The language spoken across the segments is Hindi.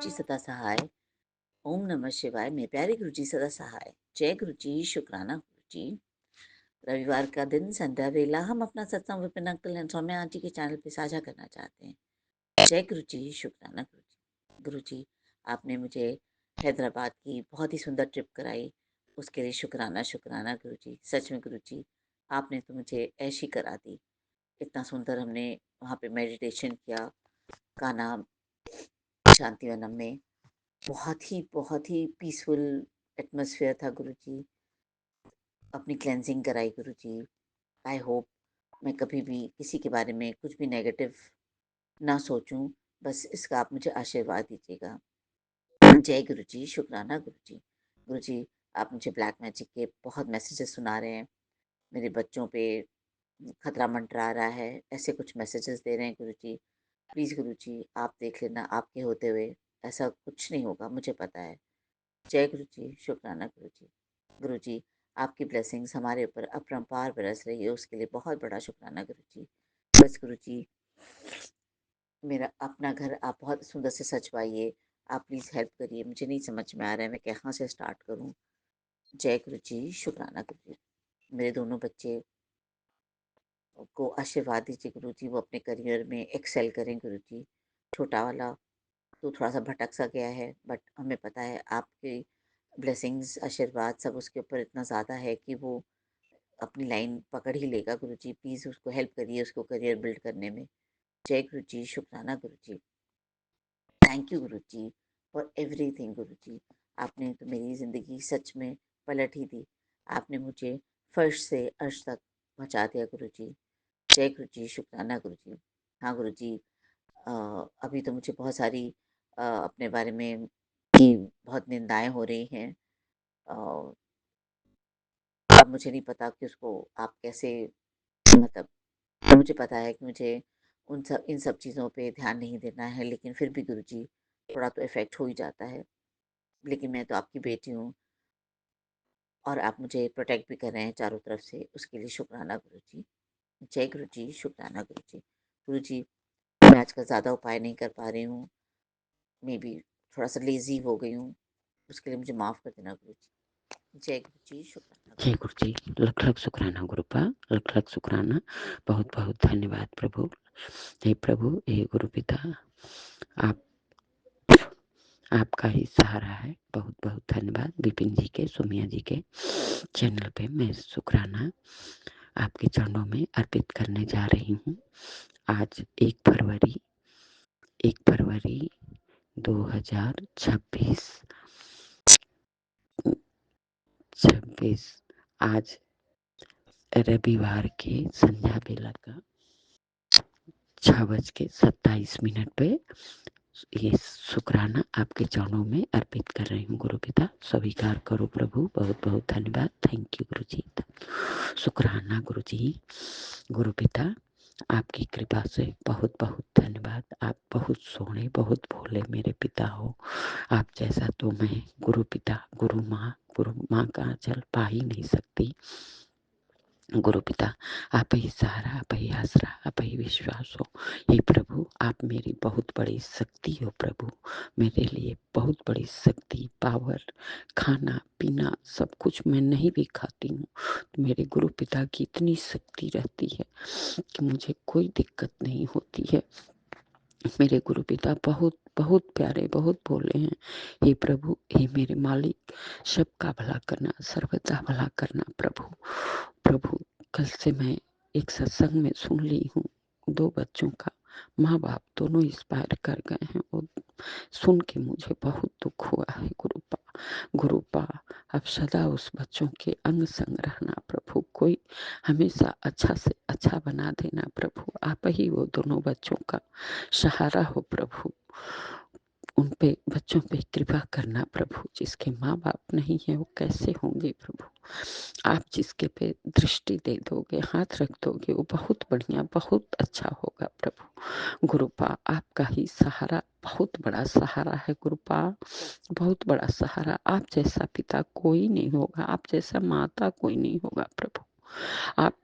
जी सदा सहाय। ओम नमः शिवाय। मेरे प्यारे गुरु जी सदा सहाय। जय गुरु जी, शुक्राना गुरु जी। रविवार का दिन, संध्या वेला, हम अपना सत्संग Vipin uncle and Saumya aunty के चैनल पे साझा करना चाहते हैं। जय गुरु जी, शुक्राना गुरु जी। गुरु जी, आपने मुझे हैदराबाद की बहुत ही सुंदर ट्रिप कराई, उसके लिए शुक्राना शुक्राना गुरु जी। सच में गुरु जी, आपने तो मुझे ऐशी करा दी। इतना सुंदर हमने वहाँ पे मेडिटेशन किया, कान्हा शांतिवनम में। बहुत ही पीसफुल एटमॉस्फेयर था गुरु जी। अपनी क्लेंजिंग कराई गुरु जी। आई होप मैं कभी भी किसी के बारे में कुछ भी नेगेटिव ना सोचूं। बस इसका आप मुझे आशीर्वाद दीजिएगा। जय गुरु जी, शुक्राना गुरु जी। गुरु जी, आप मुझे ब्लैक मैजिक के बहुत मैसेजेस सुना रहे हैं। मेरे बच्चों पे खतरा मंडरा रहा है, ऐसे कुछ मैसेजेस दे रहे हैं गुरु जी। प्लीज़ गुरु जी, आप देख लेना, आपके होते हुए ऐसा कुछ नहीं होगा, मुझे पता है। जय गुरु जी, शुक्राना गुरु जी। गुरु जी, आपकी ब्लेसिंग्स हमारे ऊपर अपरंपार बरस रही है, उसके लिए बहुत बड़ा शुक्राना गुरु जी। बस गुरु जी, मेरा अपना घर आप बहुत सुंदर से सजवाइए। आप प्लीज़ हेल्प करिए, मुझे नहीं समझ में आ रहा है मैं कहाँ से स्टार्ट करूँ। जय गुरु जी, शुक्राना गुरु जी। मेरे दोनों बच्चे को आशीर्वाद दीजिए गुरु जी, वो अपने करियर में एक्सेल करें गुरु जी। छोटा वाला तो थोड़ा सा भटक सा गया है, बट हमें पता है आपकी ब्लेसिंग्स आशीर्वाद सब उसके ऊपर इतना ज़्यादा है कि वो अपनी लाइन पकड़ ही लेगा गुरु जी। प्लीज़ उसको हेल्प करिए, उसको करियर बिल्ड करने में। जय गुरु जी, शुक्राना गुरु जी। Thank you Guru ji for everything गुरु जी। आपने तो मेरी ज़िंदगी सच में पलट ही दी। आपने मुझे फर्श से अर्श तक पहुँचा दिया गुरु जी। जय गुरु जी, शुक्राना गुरु जी। हाँ गुरु जी, अ, अभी तो मुझे बहुत सारी अपने बारे में की बहुत निंदाएँ हो रही हैं। अ, अब मुझे नहीं पता कि उसको आप कैसे, मतलब, मुझे पता है कि मुझे उन सब इन सब चीज़ों पे ध्यान नहीं देना है, लेकिन फिर भी गुरुजी थोड़ा तो इफ़ेक्ट हो ही जाता है। लेकिन मैं तो आपकी बेटी हूँ और आप मुझे प्रोटेक्ट भी कर रहे हैं चारों तरफ से, उसके लिए शुक्राना गुरुजी। जय गुरुजी, शुक्राना गुरुजी। गुरुजी, मैं आजकल ज़्यादा उपाय नहीं कर पा रही हूँ, मेबी थोड़ा-सा लेज़ी हो गई हूँ, उसके लिए मुझे माफ़ कर देना गुरुजी। जय गुरुजी, शुक्राना जय गुरुजी। गुरु जी, लख लख शुक्राना गुरुपा, लख लख शुक्राना। बहुत बहुत धन्यवाद प्रभु। हे प्रभु, हे गुरु पिता, आप आपका ही सहारा है। बहुत बहुत धन्यवाद। विपिन जी के, सोमिया जी के चैनल पे मैं शुक्राना आपके चरणों में अर्पित करने जा रही हूँ। आज 1 फरवरी 2026 26 आज रविवार के संध्या बेला का 6:27 पे ये शुक्राना आपके चरणों में अर्पित कर रही हूँ। गुरु पिता, स्वीकार करो प्रभु। बहुत बहुत धन्यवाद। थैंक यू गुरु जी। शुक्राना गुरु जी। गुरु पिता, आपकी कृपा से बहुत बहुत धन्यवाद। आप बहुत सोहने, बहुत भोले मेरे पिता हो। आप जैसा तो मैं गुरु पिता, गुरु माँ का आंचल पा ही नहीं सकती। गुरु पिता, आप ही सहारा, आप ही आसरा, आप ही विश्वास हो। हे प्रभु, आप मेरी बहुत बड़ी शक्ति हो प्रभु। मेरे लिए बहुत बड़ी शक्ति, पावर, खाना पीना सब कुछ मैं नहीं भी खाती हूँ, मेरे गुरु पिता की इतनी शक्ति रहती है कि मुझे कोई दिक्कत नहीं होती है। मेरे गुरु पिता बहुत बहुत प्यारे, बहुत भोले हैं। हे प्रभु, हे मेरे मालिक, सबका भला करना, सर्वदा भला करना प्रभु। प्रभु, कल से मैं एक सत्संग में सुन ली हूँ, 2 बच्चों का माँ बाप दोनों एक्सपायर कर गए हैं। और सुन के मुझे बहुत दुख हुआ है गुरुपा। अब सदा उस बच्चों के अंग संग रहना प्रभु। कोई हमेशा अच्छा से अच्छा बना देना प्रभु। आप ही वो दोनों बच्चों का सहारा हो प्रभु। उन पे, बच्चों पे कृपा करना प्रभु। जिसके माँ बाप नहीं है वो कैसे होंगे प्रभु। आप जिसके पे दृष्टि दे दोगे, हाथ रख दोगे, वो बहुत बढ़िया, बहुत अच्छा होगा प्रभु। गुरुपा, आपका ही सहारा बहुत बड़ा सहारा है गुरुपा, बहुत बड़ा सहारा। आप जैसा पिता कोई नहीं होगा, आप जैसा माता कोई नहीं होगा प्रभु। आप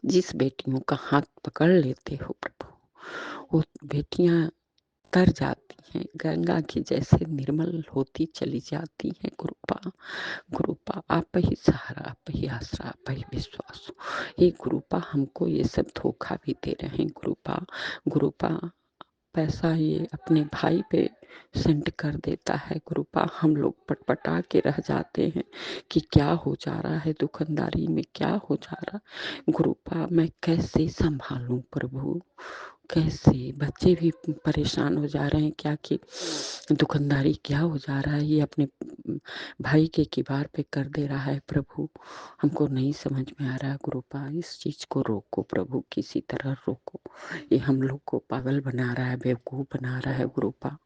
जिस बेटियों का हाथ पकड़ लेते हो प्रभु, वो बेटियां तर जाती हैं, गंगा की जैसे निर्मल होती चली जाती हैं। गुरुपा आप ही सहारा, आप ही आसरा, आप ही विश्वास। हे गुरुपा हमको ये सब धोखा भी दे रहे हैं। गुरुपा पैसा ये अपने भाई पे सेंड कर देता है। गुरुपा हम लोग पटपटा के रह जाते हैं कि क्या हो जा रहा है, दुकानदारी में क्या हो जा रहा। गुरुपा मैं कैसे संभालूं प्रभु, कैसे? बच्चे भी परेशान हो जा रहे हैं क्या कि दुकानदारी क्या हो जा रहा है, ये अपने भाई के किबार पे कर दे रहा है। प्रभु हमको नहीं समझ में आ रहा। गुरुपा इस चीज को रोको प्रभु, किसी तरह रोको। ये हम लोग को पागल बना रहा है, बेवकूफ बना रहा है। गुरुपा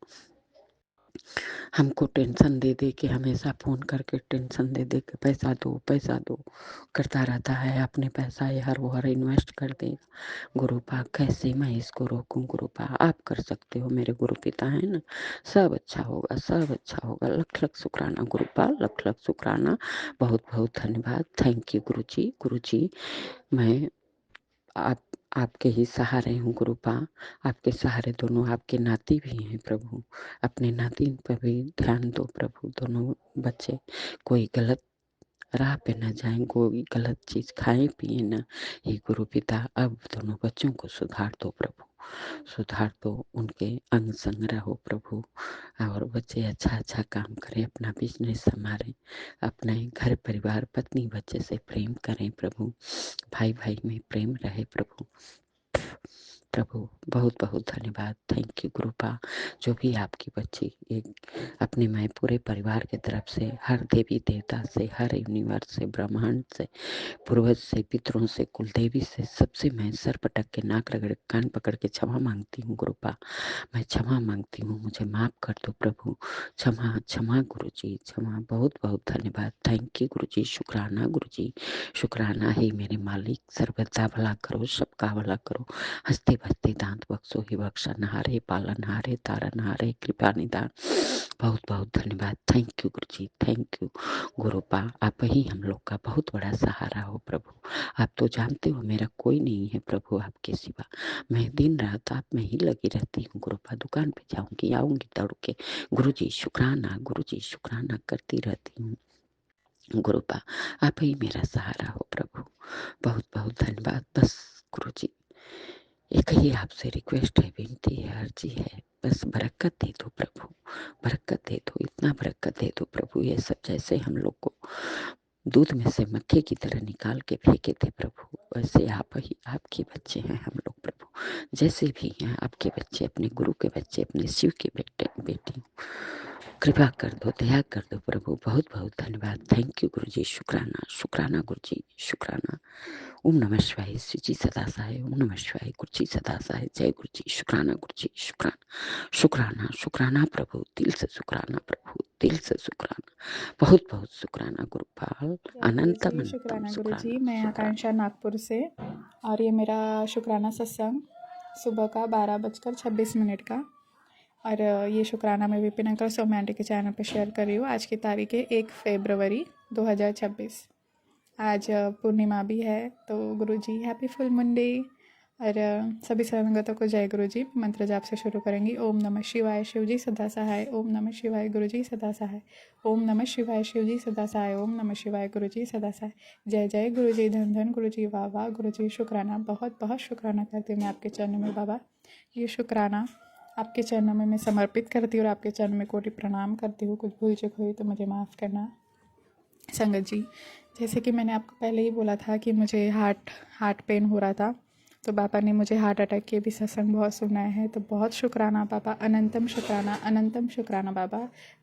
हमको टेंशन दे दे के, हमेशा फोन करके टेंशन दे दे के पैसा दो करता रहता है। अपने पैसा ये हर वो हर इन्वेस्ट कर देगा। गुरुपा कैसे मैं इसको रोकूं? गुरुपा आप कर सकते हो, मेरे गुरु पिता है ना। सब अच्छा होगा, सब अच्छा होगा। लख लख शुक्राना गुरुपा, लख लख शुक्राना। बहुत बहुत धन्यवाद। थैंक यू गुरु जी। मैं आपके ही सहारे हूँ गुरुपा, आपके सहारे दोनों आपके नाती भी हैं प्रभु। अपने नाती पर भी ध्यान दो प्रभु। दोनों बच्चे कोई गलत राह पे न जाएं, कोई गलत चीज खाए पिए न। ये गुरु पिता अब दोनों बच्चों को सुधार दो प्रभु, सुधार दो। उनके अंग संग रहो प्रभु, और बच्चे अच्छा अच्छा काम करें, अपना बिजनेस संभालें, अपने घर परिवार पत्नी बच्चे से प्रेम करें प्रभु। भाई भाई में प्रेम रहे प्रभु। बहुत बहुत धन्यवाद। Thank you गुरुपा। जो भी आपकी बच्ची एक अपने मैं पूरे परिवार के तरफ से, हर देवी देवता से, हर यूनिवर्स से, ब्रह्मांड से, पूर्वज से, पितरों से, कुल देवी से, सबसे मैं सर पटक के नाक रगड़ कान पकड़ के क्षमा मांगती हूँ गुरुपा। मैं क्षमा मांगती हूँ, मुझे माफ कर दो प्रभु। क्षमा क्षमा गुरु जी, क्षमा। बहुत बहुत धन्यवाद। थैंक यू गुरु जी। शुक्राना गुरु जी, शुक्राना। ही मेरे मालिक, सर्वदा भला करो, सबका भला करो, हंसते बसते दांत बख्शो ही बख्शा नहारे, पालन हारे, तारन हारे, कृपा निदान। बहुत बहुत धन्यवाद। Thank you Guru ji, thank you गुरुपा। आप ही हम लोग का बहुत बड़ा सहारा हो प्रभु। आप तो जानते हो मेरा कोई नहीं है प्रभु आपके सिवा। मैं दिन रात आप में ही लगी रहती हूँ गुरुपा। दुकान पे जाऊंगी आऊंगी दौड़ के गुरु जी शुक्राना करती रहती हूँ गुरुपा। आप ही मेरा सहारा हो प्रभु। बहुत बहुत धन्यवाद। बस गुरु जी एक ही आपसे रिक्वेस्ट है, विनती है, अर्जी है, बस बरकत दे दो प्रभु, बरकत दे दो, इतना बरकत दे दो प्रभु। ये सब जैसे हम लोग को दूध में से मक्खी की तरह निकाल के फेंके थे प्रभु, वैसे आप ही आपके बच्चे हैं हम लोग प्रभु। जैसे भी हैं आपके बच्चे, अपने गुरु के बच्चे, अपने शिव के बेटी, कृपा कर दो, दया कर दो प्रभु। बहुत बहुत धन्यवाद। थैंक यू गुरु जी। शुक्राना शुक्राना गुरु जी, शुक्राना। ओम नमः शिवाय। श्री जी सदा सहाय। ओम नमः शिवाय। गुरु जी सदा सहाय। जय गुरु जी। शुक्राना गुरु जी, शुक्राना शुक्राना शुक्राना प्रभु। दिल से शुक्राना प्रभु, दिल से शुक्राना। बहुत बहुत शुक्राना गुरुपाल। जय गुरु अनंतम जी, अनंतम शुक्राना गुरु जी। शुक्राना मैं शुक्राना। आकांक्षा नागपुर से, और ये मेरा शुक्राना सत्संग सुबह का 12:26 का। और ये शुक्राना मैं विपिन अंकल सौम्या आंटी के चैनल पे शेयर कर रही हूँ। आज की तारीख है 1 फरवरी 2026। आज पूर्णिमा भी है, तो गुरु जी हैप्पी फुल मंडे। और सभी संगतों को जय गुरु जी। मंत्र जाप से शुरू करेंगी। ओम नमः शिवाय, शिव जी सदा सहाय। ओम नमः शिवाय, गुरु जी सदा सहाय। ओम नमः शिवाय, शिव जी सदा सहाय। ओम नमः शिवाय, गुरु जी सदा सहाय। जय जय गुरु जी, धन धन गुरु जी, वाह वाह गुरु जी। शुक्राना, बहुत बहुत शुक्राना करती हूँ मैं आपके चरणों में बाबा। ये शुक्राना आपके चरणों में मैं समर्पित करती हूँ और आपके चरणों में कोटि प्रणाम करती हूँ। कुछ भूल चूक हुई तो मुझे माफ़ करना संगत जी। जैसे कि मैंने आपको पहले ही बोला था कि मुझे हार्ट पेन हो रहा था, तो पापा ने मुझे हार्ट अटैक के भी सत्संग बहुत सुनाए हैं। तो बहुत शुक्राना पापा, अनंतम शुक्राना बाबा।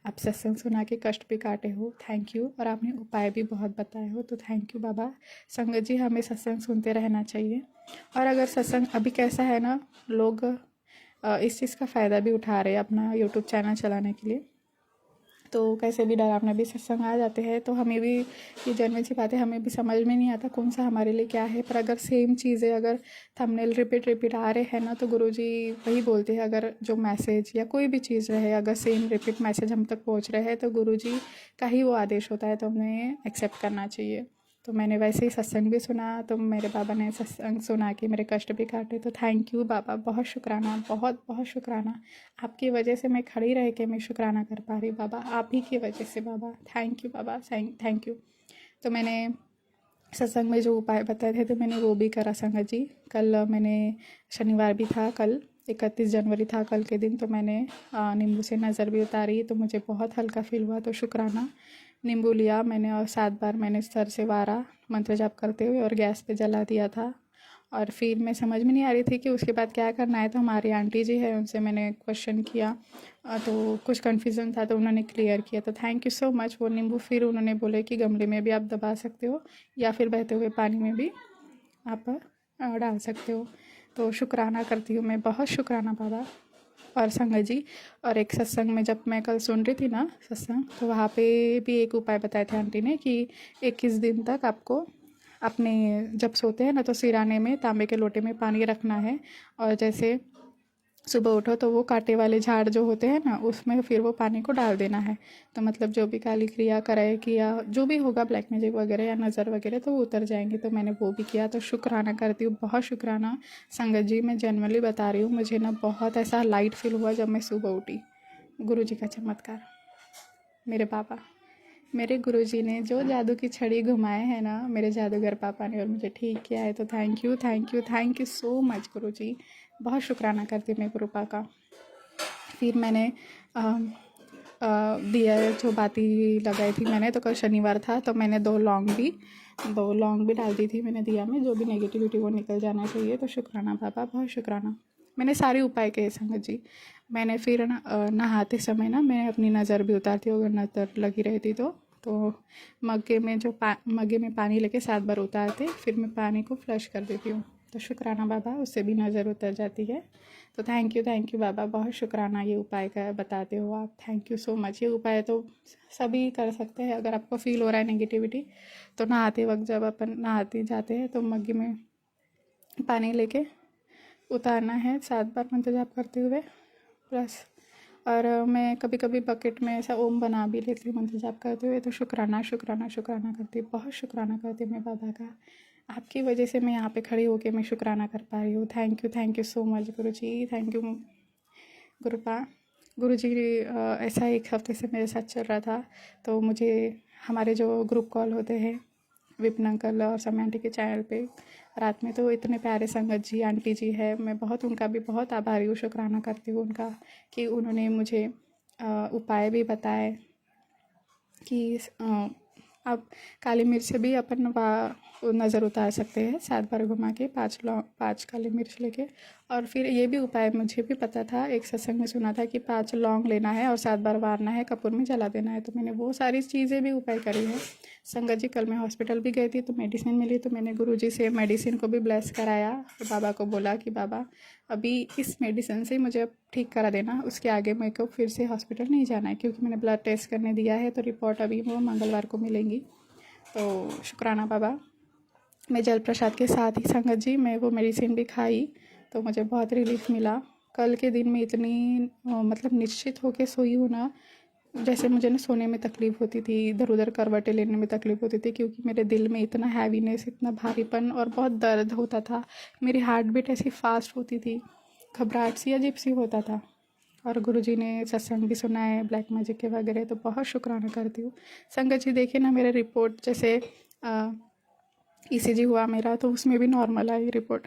आप सत्संग सुना के कष्ट भी काटे हो, थैंक यू। और आपने उपाय भी बहुत बताए हो, तो थैंक यू बाबा। संगत जी हमें सत्संग सुनते रहना चाहिए। और अगर सत्संग अभी कैसा है ना, लोग इस चीज़ का फ़ायदा भी उठा रहे हैं अपना यूट्यूब चैनल चलाने के लिए। तो कैसे भी डरावना भी सत्संग आ जाते हैं, तो हमें भी ये जन्म सी बात है, हमें भी समझ में नहीं आता कौन सा हमारे लिए क्या है। पर अगर सेम चीज़ें अगर थंबनेल रिपीट आ रहे हैं ना, तो गुरुजी वही बोलते हैं, अगर जो मैसेज या कोई भी चीज़ रहे, अगर सेम रिपीट मैसेज हम तक पहुंच रहे हैं, तो गुरुजी का ही वो आदेश होता है, तो हमें एक्सेप्ट करना चाहिए। तो मैंने वैसे ही सत्संग भी सुना, तो मेरे बाबा ने सत्संग सुना के मेरे कष्ट भी काटे। तो थैंक यू बाबा, बहुत शुक्राना, बहुत बहुत शुक्राना। आपकी वजह से मैं खड़ी रह के मैं शुक्राना कर पा रही बाबा, आप ही की वजह से बाबा। थैंक यू बाबा, थैंक यू। तो मैंने सत्संग में जो उपाय बताए थे तो मैंने वो भी करा संगत जी। कल मैंने, शनिवार भी था कल, 31 जनवरी था कल के दिन, तो मैंने नींबू से नज़र भी उतारी, तो मुझे बहुत हल्का फील हुआ। तो शुक्राना, नींबू लिया मैंने और 7 बार मैंने सर से वारा मंत्र जाप करते हुए और गैस पे जला दिया था। और फिर मैं समझ में नहीं आ रही थी कि उसके बाद क्या करना है। तो हमारी आंटी जी है, उनसे मैंने क्वेश्चन किया, तो कुछ कन्फ्यूज़न था तो उन्होंने क्लियर किया। तो थैंक यू सो मच। वो नींबू फिर उन्होंने बोले कि गमले में भी आप दबा सकते हो या फिर बहते हुए पानी में भी आप डाल सकते हो। तो शुक्राना करती हूँ मैं, बहुत शुक्राना बाबा और संगत जी। और एक सत्संग में जब मैं कल सुन रही थी ना सत्संग, तो वहाँ पे भी एक उपाय बताए थे आंटी ने कि 21 दिन तक आपको अपने, जब सोते हैं ना तो सिराने में तांबे के लोटे में पानी रखना है, और जैसे सुबह उठो तो वो कांटे वाले झाड़ जो होते हैं ना उसमें फिर वो पानी को डाल देना है। तो मतलब जो भी काली क्रिया कराए कि या जो भी होगा, ब्लैक मैजिक वगैरह या नज़र वगैरह, तो वो उतर जाएंगे। तो मैंने वो भी किया। तो शुक्राना करती हूँ, बहुत शुक्राना संगत जी। मैं जनरली बता रही हूँ, मुझे ना बहुत ऐसा लाइट फील हुआ जब मैं सुबह उठी। गुरु जी का चमत्कार, मेरे पापा, मेरे गुरुजी ने जो जादू की छड़ी घुमाए हैं ना मेरे जादूगर पापा ने, और मुझे ठीक किया है। तो thank you, thank you, thank you so much गुरुजी। बहुत शुक्राना करती हूँ मैं गुरु पापा का। फिर मैंने दिया जो बाती लगाई थी मैंने, तो कल शनिवार था तो मैंने 2 लौंग भी डाल दी थी मैंने दिया में। जो भी नेगेटिविटी वो निकल जाना चाहिए। तो शुक्राना बाबा, बहुत शुक्राना। मैंने सारे उपाय किए संगत जी। मैंने फिर ना नहाते समय ना मैं अपनी नज़र भी उतारती हूँ, अगर नज़र लगी रहती तो मग्गे में पानी लेके 7 बार उतारते, फिर मैं पानी को फ्लश कर देती हूँ। तो शुक्राना बाबा, उससे भी नज़र उतर जाती है। तो थैंक यू बाबा, बहुत शुक्राना ये उपाय का बताते हो आप। Thank you so much. ये उपाय तो सभी कर सकते हैं। अगर आपको फील हो रहा है नेगेटिविटी, तो नहाते वक्त जब अपन नहाते जाते हैं तो मग्गे में पानी लेके उतारना है 7 बार मंत्र जाप करते हुए प्लस। और मैं कभी कभी बकेट में ऐसा ओम बना भी लेती हूँ मंत्र जाप करते हुए। तो शुक्राना करती हूँ, बहुत शुक्राना करती हूँ मैं बाबा का। आपकी वजह से मैं यहाँ पे खड़ी होकर मैं शुक्राना कर पा रही हूँ। Thank you so much Guru ji, thank you गुरु जी। ऐसा एक हफ्ते से मेरे साथ चल रहा था। तो मुझे हमारे जो ग्रुप कॉल होते हैं विपिन अंकल और समय आंटी के चैनल पे रात में, तो इतने प्यारे संगत जी आंटी जी है, मैं बहुत उनका भी बहुत आभारी हूँ, शुक्राना करती हूँ उनका कि उन्होंने मुझे उपाय भी बताए कि आप काली मिर्च से भी अपन नज़र उतार सकते हैं 7 बार घुमा के, 5 काली मिर्च लेके। और फिर ये भी उपाय मुझे भी पता था, एक सत्संग में सुना था कि 5 लौंग लेना है और 7 बार वारना है, कपूर में जला देना है। तो मैंने वो सारी चीज़ें भी उपाय करी है संगत जी। कल मैं हॉस्पिटल भी गई थी तो मेडिसिन मिली, तो मैंने गुरुजी से मेडिसिन को भी ब्लेस कराया और बाबा को बोला कि बाबा अभी इस मेडिसिन से मुझे अब ठीक करा देना, उसके आगे मेरे को फिर से हॉस्पिटल नहीं जाना है, क्योंकि मैंने ब्लड टेस्ट करने दिया है तो रिपोर्ट अभी वो मंगलवार को मिलेंगी। तो शुक्राना बाबा। मैं जल प्रसाद के साथ ही संगत जी मैं वो मेडिसिन भी खाई, तो मुझे बहुत रिलीफ मिला। कल के दिन में इतनी मतलब निश्चित होकर सोई हूँ ना, जैसे मुझे ना सोने में तकलीफ़ होती थी, इधर उधर करवटें लेने में तकलीफ़ होती थी, क्योंकि मेरे दिल में इतना हैवीनेस, इतना भारीपन और बहुत दर्द होता था। मेरी हार्ट बीट ऐसी फास्ट होती थी, घबराहट सी अजीब सी होता था। और गुरुजी ने सत्संग भी सुना है ब्लैक मैजिक के वगैरह, तो बहुत शुक्राना करती हूँ संगत जी। देखिए ना मेरे रिपोर्ट, जैसे ECG हुआ मेरा तो उसमें भी नॉर्मल आई रिपोर्ट।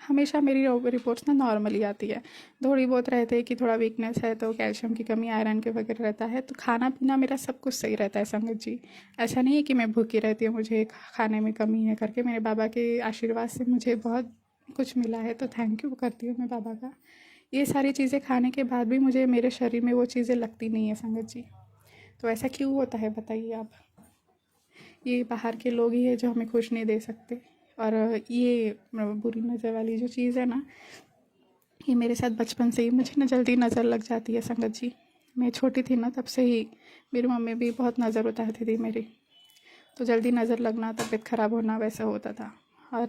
हमेशा मेरी रिपोर्ट्स ना नॉर्मल ही आती है। थोड़ी बहुत रहते हैं कि थोड़ा वीकनेस है तो कैल्शियम की कमी, आयरन के वगैरह रहता है। तो खाना पीना मेरा सब कुछ सही रहता है संगत जी। ऐसा नहीं है कि मैं भूखी रहती हूँ, मुझे खाने में कमी है करके। मेरे बाबा के आशीर्वाद से मुझे बहुत कुछ मिला है, तो थैंक यू करती हूँ मैं बाबा का। ये सारी चीज़ें खाने के बाद भी मुझे मेरे शरीर में वो चीज़ें लगती नहीं है संगत जी। तो ऐसा क्यों होता है बताइए आप। ये बाहर के लोग ही है जो हमें खुश नहीं दे सकते। और ये बुरी नज़र वाली जो चीज़ है ना, ये मेरे साथ बचपन से ही, मुझे ना जल्दी नज़र लग जाती है संगत जी। मैं छोटी थी ना तब से ही मेरी मम्मी भी बहुत नज़र उतारती थी मेरी, तो जल्दी नज़र लगना, तबीयत ख़राब होना वैसा होता था। और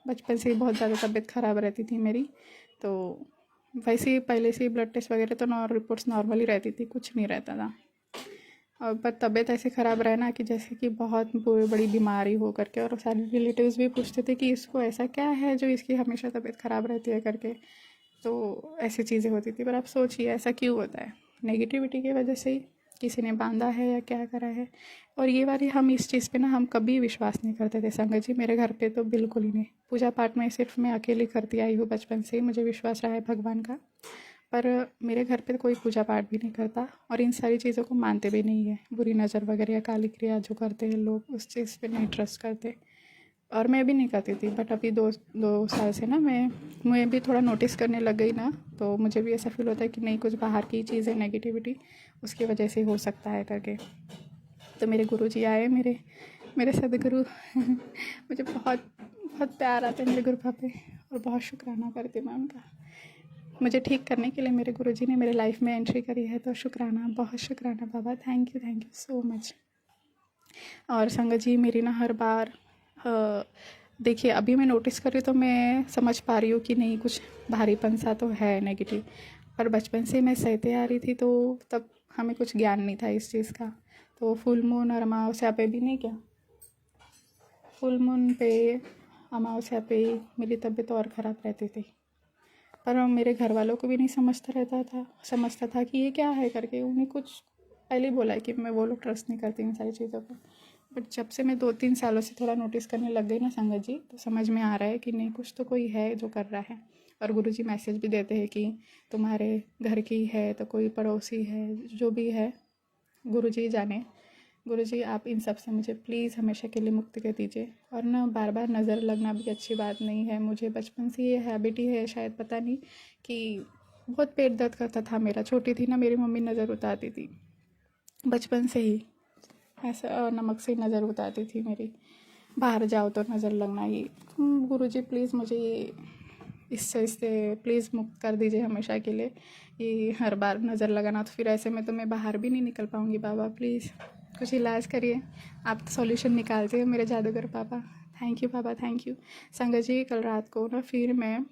बचपन से ही बहुत ज़्यादा तबीयत ख़राब रहती थी मेरी। तो वैसे ही पहले से ही ब्लड टेस्ट वगैरह तो रिपोर्ट्स नॉर्मल ही रहती थी, कुछ नहीं रहता था। और पर तबीयत ऐसे ख़राब रहे ना कि जैसे कि बहुत बड़ी बीमारी हो करके, और सारे रिलेटिव्स भी पूछते थे कि इसको ऐसा क्या है जो इसकी हमेशा तबीयत ख़राब रहती है करके। तो ऐसी चीज़ें होती थी। पर आप सोचिए ऐसा क्यों होता है? नेगेटिविटी की वजह से ही किसी ने बांधा है या क्या करा है। और ये वाली हम इस चीज़ पे ना हम कभी विश्वास नहीं करते थे संगत जी। मेरे घर पे तो बिल्कुल ही नहीं। पूजा पाठ में सिर्फ मैं अकेली करती आई हूँ बचपन से ही, मुझे विश्वास रहा है भगवान का। पर मेरे घर पे कोई पूजा पाठ भी नहीं करता और इन सारी चीज़ों को मानते भी नहीं है। बुरी नज़र वगैरह या काली क्रिया जो करते हैं लोग, उस चीज़ पे नहीं ट्रस्ट करते। और मैं भी नहीं करती थी, बट अभी दो साल से ना मैं भी थोड़ा नोटिस करने लग गई ना, तो मुझे भी ऐसा फील होता है कि नहीं, कुछ बाहर की चीज़ है नेगेटिविटी, उसकी वजह से हो सकता है करके। तो मेरे गुरुजी आए, मेरे सदगुरु मुझे बहुत बहुत प्यार आता है मेरे गुरु पापे, और बहुत शुक्राना करती मैं उनका। मुझे ठीक करने के लिए मेरे गुरुजी ने मेरे लाइफ में एंट्री करी है, तो शुक्राना, बहुत शुक्राना बाबा, थैंक यू सो मच। और संगत जी मेरी ना हर बार देखिए अभी मैं नोटिस कर रही हूँ तो मैं समझ पा रही हूँ कि नहीं, कुछ भारीपन सा तो है नेगेटिव। पर बचपन से मैं सहते आ रही थी, तो तब हमें कुछ ज्ञान नहीं था इस चीज़ का। तो फुल मून और अमावस्या पे भी नहीं, क्या फुल मून पे अमावस्या पे मेरी तबीयत और ख़राब रहती थी। पर मेरे घर वालों को भी नहीं समझता था कि ये क्या है करके। उन्हें कुछ पहले ही बोला है कि मैं वो लोग ट्रस्ट नहीं करती इन सारी चीज़ों पर। बट जब से मैं 2-3 सालों से थोड़ा नोटिस करने लग गई ना संगत जी, तो समझ में आ रहा है कि नहीं, कुछ तो कोई है जो कर रहा है। और गुरुजी मैसेज भी देते हैं कि तुम्हारे घर की है तो कोई पड़ोसी है, जो भी है गुरुजी जाने। गुरुजी आप इन सब से मुझे प्लीज़ हमेशा के लिए मुक्ति कर दीजिए। और ना बार बार नज़र लगना भी अच्छी बात नहीं है। मुझे बचपन से ये हैबिट ही है शायद, पता नहीं, कि बहुत पेट दर्द करता था मेरा। छोटी थी ना, मेरी मम्मी नज़र उतारती थी बचपन से ही, ऐसा नमक से नज़र उतारती थी मेरी। बाहर जाओ तो नज़र लगना ही। गुरुजी प्लीज़ मुझे ये इस चीज़ से प्लीज़ मुक्त कर दीजिए हमेशा के लिए। ये हर बार नज़र लगाना, तो फिर ऐसे में तो मैं बाहर भी नहीं निकल पाऊँगी। बाबा प्लीज़ कुछ इलाज करिए, आप तो सॉल्यूशन निकालते हो मेरे जादूगर पापा। थैंक यू पापा, थैंक यू। संगत जी कल रात को ना फिर मैं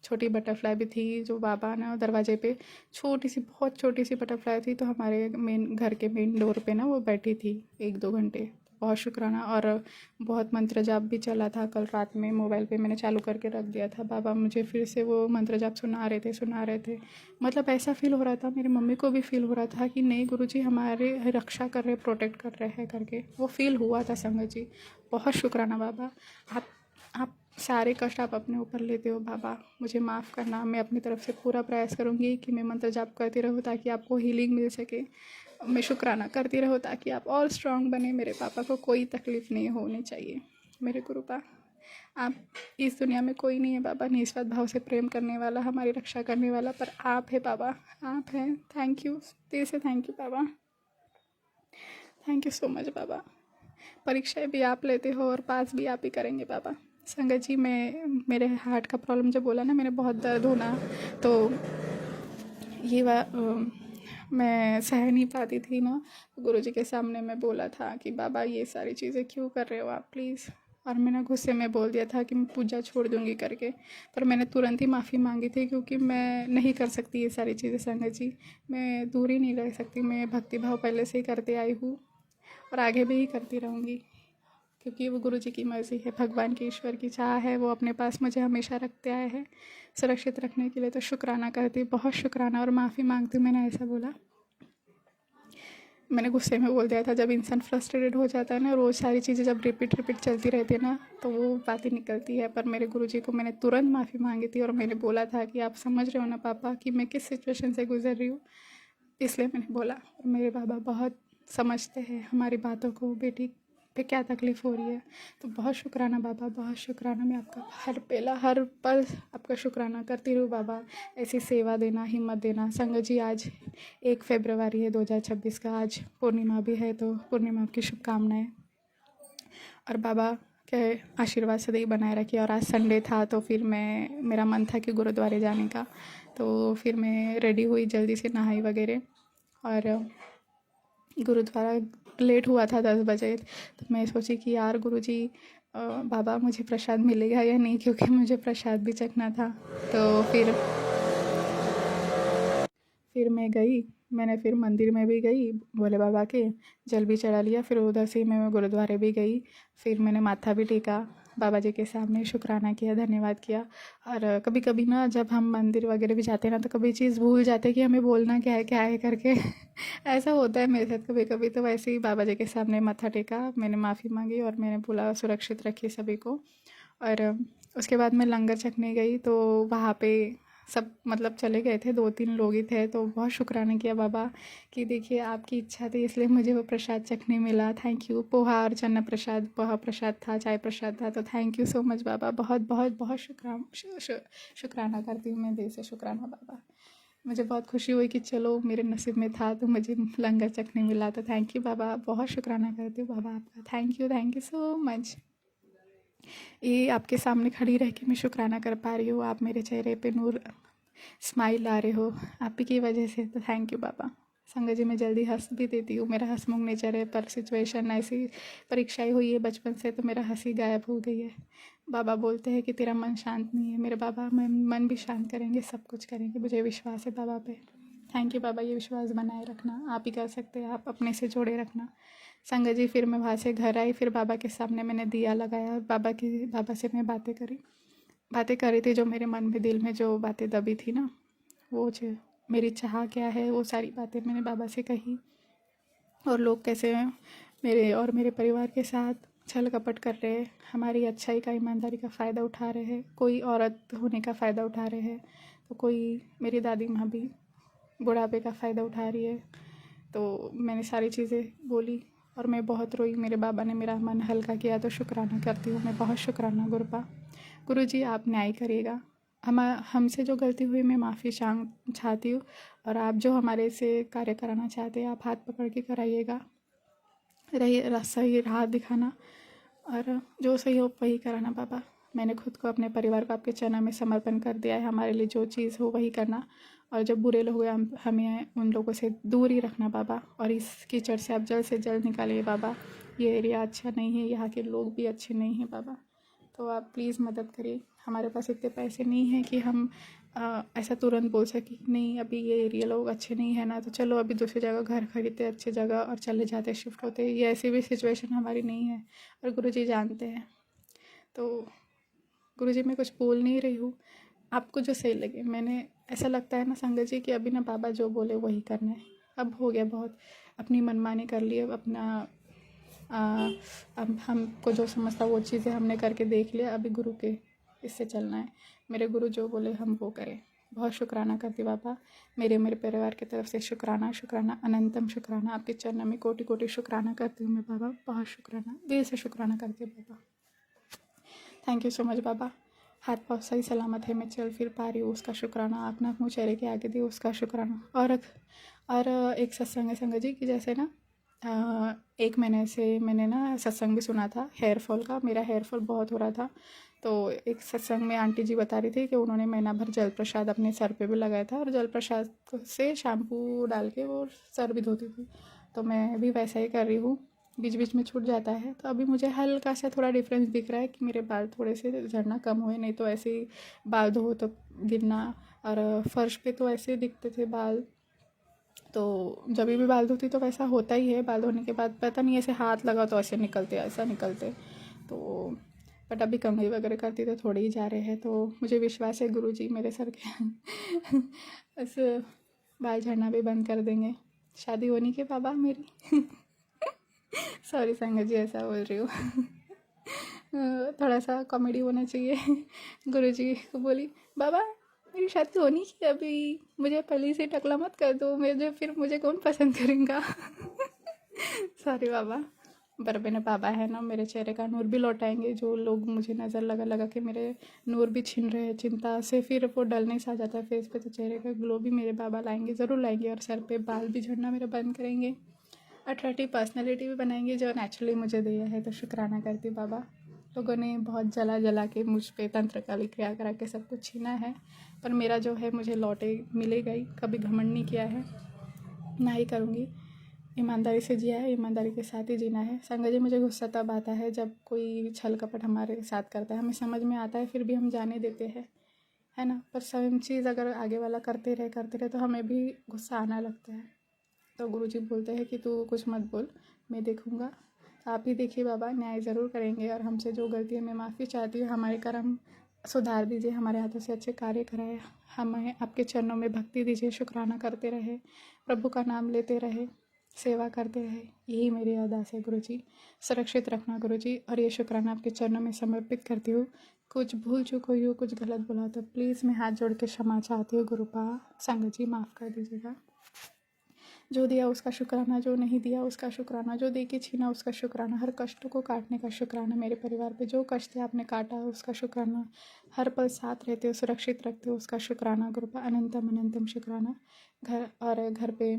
छोटी बटरफ्लाई भी थी जो बाबा ना दरवाजे पे, छोटी सी, बहुत छोटी सी बटरफ्लाई थी, तो हमारे घर के मेन डोर पे ना वो बैठी थी 1-2 घंटे। बहुत शुक्राना। और बहुत मंत्र जाप भी चला था कल रात में, मोबाइल पे मैंने चालू करके रख दिया था। बाबा मुझे फिर से वो मंत्र जाप सुना रहे थे। मतलब ऐसा फील हो रहा था, मेरी मम्मी को भी फील हो रहा था कि नहीं गुरुजी हमारे रक्षा कर रहे, प्रोटेक्ट कर रहे हैं करके। वो फील हुआ था संगत जी। बहुत शुक्राना बाबा। आप सारे कष्ट आप अपने ऊपर लेते हो बाबा, मुझे माफ़ करना। मैं अपनी तरफ से पूरा प्रयास करूँगी कि मैं मंत्र जाप करती रहूँ ताकि आपको हीलिंग मिल सके। मैं शुक्राना करती रहूँ ताकि आप और स्ट्रांग बने। मेरे पापा को कोई तकलीफ़ नहीं होनी चाहिए। मेरे गुरु पा, आप इस दुनिया में कोई नहीं है बाबा निस्वार्थ भाव से प्रेम करने वाला, हमारी रक्षा करने वाला, पर आप है बाबा, आप हैं। थैंक यू, दिल से थैंक यू बाबा, थैंक यू सो मच बाबा। परीक्षाएं भी आप लेते हो और पास भी आप ही करेंगे बाबा। संगत जी मेरे हार्ट का प्रॉब्लम जो बोला ना, मेरे बहुत दर्द होना, तो ये मैं सह नहीं पाती थी ना। गुरुजी के सामने मैं बोला था कि बाबा ये सारी चीज़ें क्यों कर रहे हो आप, प्लीज़। और मैंने गुस्से में बोल दिया था कि मैं पूजा छोड़ दूंगी करके। पर मैंने तुरंत ही माफ़ी मांगी थी, क्योंकि मैं नहीं कर सकती ये सारी चीज़ें संगत जी। मैं दूर ही नहीं रह सकती। मैं भक्ति भाव पहले से ही करते आई हूँ और आगे भी ही करती रहूँगी, क्योंकि वो गुरुजी की मर्ज़ी है, भगवान की, ईश्वर की चाह है। वो अपने पास मुझे हमेशा रखते आए हैं सुरक्षित रखने के लिए। तो शुक्राना करती, बहुत शुक्राना, और माफ़ी मांगती हूँ। मैंने ऐसा बोला, मैंने गुस्से में बोल दिया था। जब इंसान फ्रस्ट्रेटेड हो जाता है ना, रोज़ सारी चीज़ें जब रिपीट चलती रहती है ना, तो वो बातें निकलती है। पर मेरे गुरुजी को मैंने तुरंत माफ़ी मांगी थी और मैंने बोला था कि आप समझ रहे हो ना पापा कि मैं किस सिचुएशन से गुजर रही हूँ, इसलिए मैंने बोला। और मेरे बाबा बहुत समझते हैं हमारी बातों को, बेटी पे क्या तकलीफ़ हो रही है। तो बहुत शुक्राना बाबा, बहुत शुक्राना। मैं आपका हर पल आपका शुक्राना करती रहूँ बाबा। ऐसी सेवा देना, हिम्मत देना। संगत जी आज 1 फरवरी है 2026 का, आज पूर्णिमा भी है, तो पूर्णिमा की शुभकामनाएं। और बाबा के आशीर्वाद सदैव बनाए रखिए। और आज संडे था, तो फिर मेरा मन था कि गुरुद्वारे जाने का, तो फिर मैं रेडी हुई जल्दी से, नहाई वगैरह, और गुरुद्वारा लेट हुआ था 10 बजे। तो मैं सोची कि यार गुरुजी बाबा मुझे प्रसाद मिलेगा या नहीं, क्योंकि मुझे प्रसाद भी चखना था। तो फिर मैं गई, मैंने फिर मंदिर में भी गई भोले बाबा के, जल भी चढ़ा लिया। फिर उधर से मैं गुरुद्वारे भी गई, फिर मैंने माथा भी टेका बाबा जी के सामने, शुक्राना किया, धन्यवाद किया। और कभी कभी ना जब हम मंदिर वगैरह भी जाते हैं ना तो कभी चीज़ भूल जाते हैं कि हमें बोलना क्या है करके ऐसा होता है मेरे साथ कभी कभी। तो वैसे ही बाबा जी के सामने माथा टेका, मैंने माफ़ी मांगी और मैंने बोला सुरक्षित रखिए सभी को। और उसके बाद मैं लंगर छकने गई तो वहाँ पे सब मतलब चले गए थे, 2-3 लोग ही थे। तो बहुत शुक्राना किया बाबा कि देखिए आपकी इच्छा थी इसलिए मुझे वो प्रसाद चखने मिला, थैंक यू। पोहा और चना प्रसाद, पोहा प्रसाद था, चाय प्रसाद था। तो थैंक यू सो मच बाबा, बहुत बहुत बहुत शुक्राना करती हूँ मैं, दिल से शुक्राना बाबा। मुझे बहुत खुशी हुई कि चलो मेरे नसीब में था तो मुझे लंगर चखने मिला। तो थैंक यू बाबा, बहुत शुक्राना करती हूँ बाबा आपका, थैंक यू सो मच। ये आपके सामने खड़ी रह के मैं शुक्राना कर पा रही हूँ, आप मेरे चेहरे पे नूर स्माइल ला रहे हो आप ही की वजह से। तो थैंक यू बाबा। संगत जी मैं जल्दी हंस भी देती हूँ, मेरा हंसमुख नेचर है, पर सिचुएशन ऐसी परीक्षाएं हुई है बचपन से तो मेरा हंसी गायब हो गई है। बाबा बोलते हैं कि तेरा मन शांत नहीं है, मेरे बाबा मन भी शांत करेंगे, सब कुछ करेंगे, मुझे विश्वास है बाबा पे। थैंक यू बाबा, ये विश्वास बनाए रखना, आप ही कर सकते हैं, आप अपने से जोड़े रखना। संगत जी फिर मैं वहाँ से घर आई, फिर बाबा के सामने मैंने दिया लगाया और बाबा से मैं बातें कर रही थी, जो मेरे मन में दिल में जो बातें दबी थी ना, वो जो मेरी चाह क्या है वो सारी बातें मैंने बाबा से कही। और लोग कैसे मेरे और मेरे परिवार के साथ छल कपट कर रहे हैं, हमारी अच्छाई का, ईमानदारी का फ़ायदा उठा रहे हैं, कोई औरत होने का फ़ायदा उठा रहे हैं तो कोई मेरी दादी माँ भी बुढ़ापे का फ़ायदा उठा रही है। तो मैंने सारी चीज़ें बोली और मैं बहुत रोई, मेरे बाबा ने मेरा मन हल्का किया। तो शुक्राना करती हूँ मैं, बहुत शुक्राना गुरु जी, आप न्याय करिएगा। हमसे जो गलती हुई मैं माफ़ी चाहती हूँ और आप जो हमारे से कार्य कराना चाहते हैं आप हाथ पकड़ के कराइएगा, सही राह दिखाना और जो सही हो वही कराना बाबा। मैंने खुद को, अपने परिवार को आपके चरणों में समर्पण कर दिया है, हमारे लिए जो चीज़ हो वही करना और जब बुरे लोग हुए हमें उन लोगों से दूर ही रखना बाबा। और इस कीचड़ से आप जल्द से जल्द निकालिए बाबा, ये एरिया अच्छा नहीं है, यहाँ के लोग भी अच्छे नहीं हैं बाबा। तो आप प्लीज़ मदद करिए, हमारे पास इतने पैसे नहीं हैं कि हम ऐसा तुरंत बोल सकें नहीं अभी ये एरिया लोग अच्छे नहीं है ना तो चलो अभी दूसरी जगह घर खरीदते अच्छी जगह और चले जाते, शिफ्ट होते। ये ऐसी भी सिचुएशन हमारी नहीं है और गुरुजी जानते हैं। तो गुरुजी मैं कुछ बोल नहीं रही हूँ, आपको जो सही लगे। मैंने ऐसा लगता है ना संगत जी कि अभी ना बाबा जो बोले वही करना है, अब हो गया बहुत, अपनी मनमानी कर ली, अब अपना अब हमको जो समझता वो चीज़ें हमने करके देख लिया, अभी गुरु के इससे चलना है, मेरे गुरु जो बोले हम वो करें। बहुत शुक्राना करती बाबा, मेरे परिवार की तरफ से शुक्राना अनंतम शुक्राना, आपके चरणों में कोटि कोटि शुक्राना करती हूँ मैं बाबा, बहुत शुक्राना, दिल से शुक्राना करती हूँ बाबा। थैंक यू सो मच बाबा। हाथ पाँव सही सलामत है, मैं चल फिर पा रही हूँ, उसका शुक्राना। आँख नाक मुँह चेहरे के आगे दिए, उसका शुक्राना। और एक सत्संग है संगत जी कि जैसे ना 1 महीने से मैंने ना सत्संग भी सुना था हेयर फॉल का, मेरा हेयर फॉल बहुत हो रहा था। तो एक सत्संग में आंटी जी बता रही थी कि उन्होंने महीना भर जल प्रसाद अपने सर पे भी लगाया था और जल प्रसाद से शैम्पू डाल के वो सर भी धोती थी। तो मैं भी वैसा ही कर रही हूँ, बीच बीच में छूट जाता है। तो अभी मुझे हल्का सा थोड़ा डिफरेंस दिख रहा है कि मेरे बाल थोड़े से झड़ना कम हुए, नहीं तो ऐसे ही बाल धो तो गिरना और फर्श पे तो ऐसे दिखते थे बाल। तो जब भी बाल धोती तो वैसा होता ही है, बाल धोने के बाद पता नहीं ऐसे हाथ लगा तो ऐसे निकलते, ऐसा निकलते। तो बट अभी कंघी वगैरह करती तो थोड़े ही जा रहे हैं। तो मुझे विश्वास है गुरुजी मेरे सर के ऐसे बाल झड़ना भी बंद कर देंगे शादी होने के बाबा मेरी सॉरी संगत जी ऐसा बोल रही हूँ थोड़ा सा कॉमेडी होना चाहिए गुरुजी को बोली बाबा मेरी शादी होनी की अभी, मुझे पहले से टकला मत कर दो, मुझे कौन पसंद करेगा सॉरी बाबा, पर मेरे बाबा है ना, मेरे चेहरे का नूर भी लौटाएंगे। जो लोग मुझे नज़र लगा के मेरे नूर भी छीन रहे हैं चिंता से, फिर वो डलनेस आ जाता है फेस पे, तो चेहरे का ग्लो भी मेरे बाबा लाएंगे, ज़रूर लाएंगे। और सर पे बाल भी झड़ना मेरा बंद करेंगे, अट्रैक्टिव पर्सनैलिटी भी बनाएंगे जो नेचुरली मुझे दिया है। तो शुक्राना करती बाबा, लोगों ने बहुत जला के मुझ पे तंत्र काली क्रिया करा के सब कुछ छीना है, पर मेरा जो है मुझे लौटे मिलेगा ही। कभी घमंड नहीं किया है, ना ही करूँगी। ईमानदारी से जिया है, ईमानदारी के साथ ही जीना है। संगत जी मुझे गुस्सा तब आता है जब कोई छल कपट हमारे साथ करता है, हमें समझ में आता है फिर भी हम जाने देते हैं। है ना। पर सेम चीज़ अगर आगे वाला करते रहे तो हमें भी गुस्सा आना लगता है। तो गुरुजी बोलते हैं कि तू कुछ मत बोल, मैं देखूँगा। तो आप ही देखिए बाबा, न्याय ज़रूर करेंगे और हमसे जो गलती है मैं माफ़ी चाहती हूँ, हमारे कर्म सुधार दीजिए, हमारे हाथों से अच्छे कार्य कराए, हमें आपके चरणों में भक्ति दीजिए, शुक्राना करते रहे, प्रभु का नाम लेते रहे, सेवा करते रहे। यही मेरी अरदास है गुरुजी। सुरक्षित रखना गुरुजी, और ये शुक्राना आपके चरणों में समर्पित करती हूँ। कुछ भूल चूक हुई हो, कुछ गलत बोला तो प्लीज़ मैं हाथ जोड़ के क्षमा चाहती हूँ गुरुपा। संगत जी माफ़ कर दीजिएगा। जो दिया उसका शुक्राना, जो नहीं दिया उसका शुक्राना, जो दे के छीना उसका शुक्राना, हर कष्ट को काटने का शुक्राना, मेरे परिवार पे जो कष्ट है आपने काटा है उसका शुक्राना, हर पल साथ रहते हो, सुरक्षित रखते हो उसका शुक्राना गुरुपा, अनंतम अनंतम शुक्राना। घर पे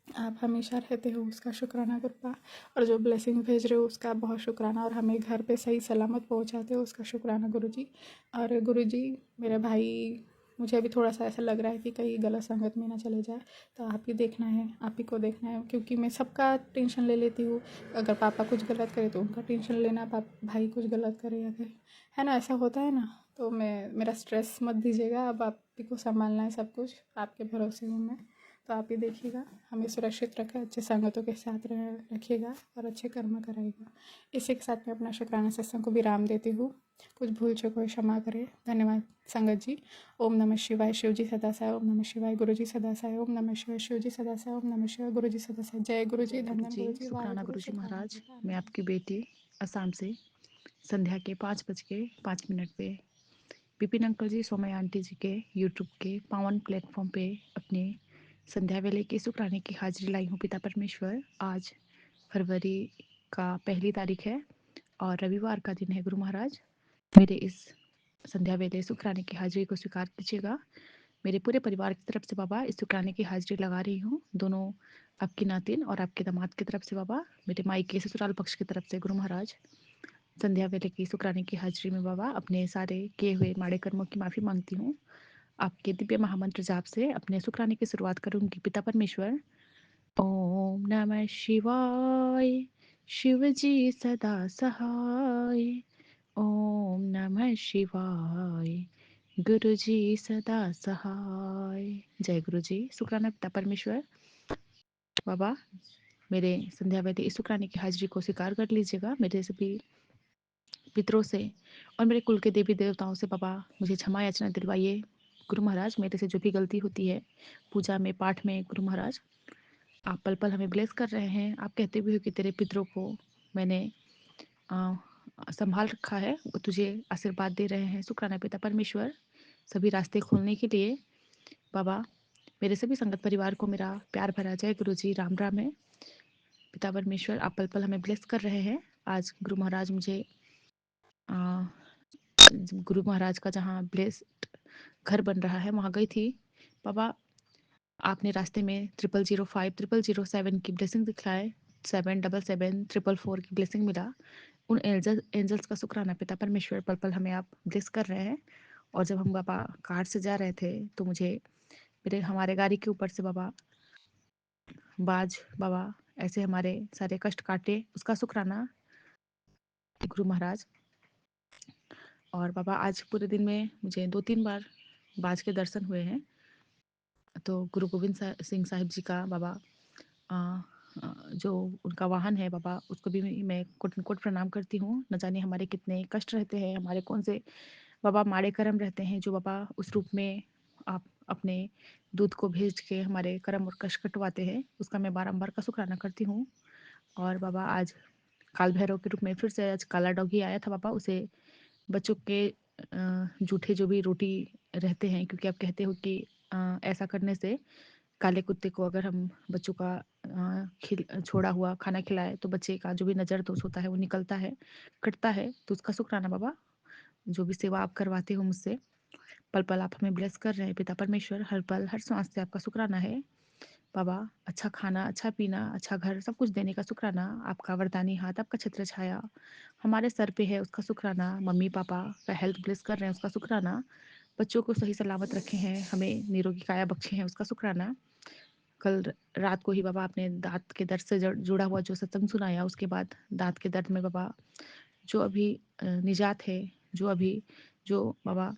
आप हमेशा रहते हो उसका शुक्राना गुरुपा, और जो ब्लेसिंग भेज रहे हो उसका बहुत शुक्राना, और हमें घर पे सही सलामत पहुंचाते हो उसका शुक्राना गुरुजी। और गुरुजी, मेरे भाई, मुझे अभी थोड़ा सा ऐसा लग रहा है कि कहीं गलत संगत में ना चले जाए, तो आप ही देखना है, आप ही को देखना है, क्योंकि मैं सबका टेंशन ले लेती हूँ। अगर पापा कुछ गलत करे तो उनका टेंशन लेना, भाई कुछ गलत करे या फिर, है ना, ऐसा होता है ना। तो मेरा स्ट्रेस मत दीजिएगा, अब आप ही को संभालना है सब कुछ, आपके भरोसे हूँ मैं। तो आप ही देखिएगा, हमें सुरक्षित रखें, अच्छे संगतों के साथ रखिएगा और अच्छे कर्म कराइएगा। इसी के साथ मैं अपना शुक्राना सत्संग को विराम देती हूँ। कुछ भूल चूक हो क्षमा करें। धन्यवाद संगत जी। ओम नमः शिवाय। शिव जी सदा साय। ओम नमः शिवाय। गुरु जी सदा साय। ओम नमः शिवाय। शिव जी सदा साय। ओम नमः शिवाय। गुरु जी सदा साय। जय गुरु जी। धन धन जी, गुरु जी। वाहे शुक्राना गुरु। गुरुजी शुक्राना महाराज। गुरुपा। मैं आपकी बेटी असम से संध्या के 5:05 पे विपिन अंकल जी, सोमय आंटी जी के यूट्यूब के पावन प्लेटफॉर्म पे अपने संध्या वेले के शुक्राने की हाजिरी लाई हूँ। पिता परमेश्वर, आज फरवरी का 1 तारीख है और रविवार का दिन है। गुरु महाराज, मेरे इस संध्या वेले शुक्राने की हाजिरी को स्वीकार कीजिएगा। मेरे पूरे परिवार की तरफ से बाबा इस शुक्राने की हाजिरी लगा रही हूँ, दोनों आपकी नातिन और आपके दामाद की तरफ से बाबा, मेरे मायके ससुराल पक्ष की तरफ से। गुरु महाराज, संध्या वेले की शुक्राने की हाजिरी में बाबा अपने सारे किए हुए माड़े कर्मों की माफ़ी मांगती हूँ। आपके दिव्य महामंत्र जाप से अपने शुक्राने की शुरुआत करूँगी। पिता परमेश्वर, ओम नमः शिवाय। शिव जी सदा सहाय। ओम नमः शिवाय। गुरु जी सदा सहाय। जय गुरु जी। शुक्राना पिता परमेश्वर। बाबा, मेरे संध्या वेले इस शुक्राने की हाजिरी को स्वीकार कर लीजिएगा। मेरे सभी पितरों से और मेरे कुल के देवी देवताओं से बाबा मुझे क्षमा याचना दिलवाइए। गुरु महाराज, मेरे से जो भी गलती होती है पूजा में, पाठ में, गुरु महाराज आप पल पल हमें ब्लेस कर रहे हैं। आप कहते भी हो कि तेरे पितरों को मैंने संभाल रखा है, वो तुझे आशीर्वाद दे रहे हैं। शुक्राना पिता परमेश्वर, सभी रास्ते खोलने के लिए बाबा, मेरे सभी संगत परिवार को मेरा प्यार भरा जय गुरु जी। राम राम है। पिता परमेश्वर, आप पल पल हमें ब्लेस कर रहे हैं। आज गुरु महाराज मुझे गुरु महाराज का जहाँ ब्लेस्ड घर बन रहा है वहाँ गई थी बाबा। आपने रास्ते में 0005 0007 की ब्लेसिंग दिखलाए, 777 444 की ब्लेसिंग मिला। उन एंजल्स का शुक्राना पिता परमेश्वर, पल पल हमें आप ब्लेस कर रहे हैं। और जब हम बाबा कार से जा रहे थे तो मुझे हमारे गाड़ी के ऊपर से बाबा बाज बाबा ऐसे हमारे सारे कष्ट काटे, उसका शुक्राना गुरु महाराज। और बाबा आज पूरे दिन में मुझे 2-3 बार बाज के दर्शन हुए हैं। तो गुरु गोविंद सिंह साहिब जी का बाबा जो उनका वाहन है बाबा, उसको भी मैं कोट कोट प्रणाम करती हूँ। न जाने हमारे कितने कष्ट रहते हैं, हमारे कौन से बाबा माड़े कर्म रहते हैं, जो बाबा उस रूप में आप अपने दूध को भेज के हमारे कर्म और कष्ट कटवाते हैं। उसका मैं बारंबार का शुक्राना करती हूँ। और बाबा आज काल भैरव के रूप में फिर से आज काला डॉगी आया था बाबा। उसे बच्चों के जूठे जो भी रोटी रहते हैं, क्योंकि आप कहते हो कि ऐसा करने से काले कुत्ते को अगर हम बच्चों का छोड़ा हुआ खाना खिलाए तो बच्चे का जो भी नज़र दोष होता है वो निकलता है, कटता है। तो उसका शुक्राना बाबा, जो भी सेवा आप करवाते हो मुझसे, पल पल आप हमें ब्लेस कर रहे हैं। पिता परमेश्वर, हर पल हर सांस से आपका शुक्राना है बाबा। अच्छा खाना, अच्छा पीना, अच्छा घर, सब कुछ देने का शुक्राना। आपका वरदानी हाथ, आपका छत्र छाया हमारे सर पे है, उसका शुक्राना। मम्मी पापा का हेल्थ ब्लेस कर रहे हैं, उसका शुक्राना। बच्चों को सही सलामत रखे हैं, हमें निरोगी काया बख्शे हैं, उसका शुक्राना। कल रात को ही बाबा आपने दांत के दर्द से जुड़ा हुआ जो सत्संग सुनाया, उसके बाद दांत के दर्द में बाबा जो अभी निजात है, जो अभी जो बाबा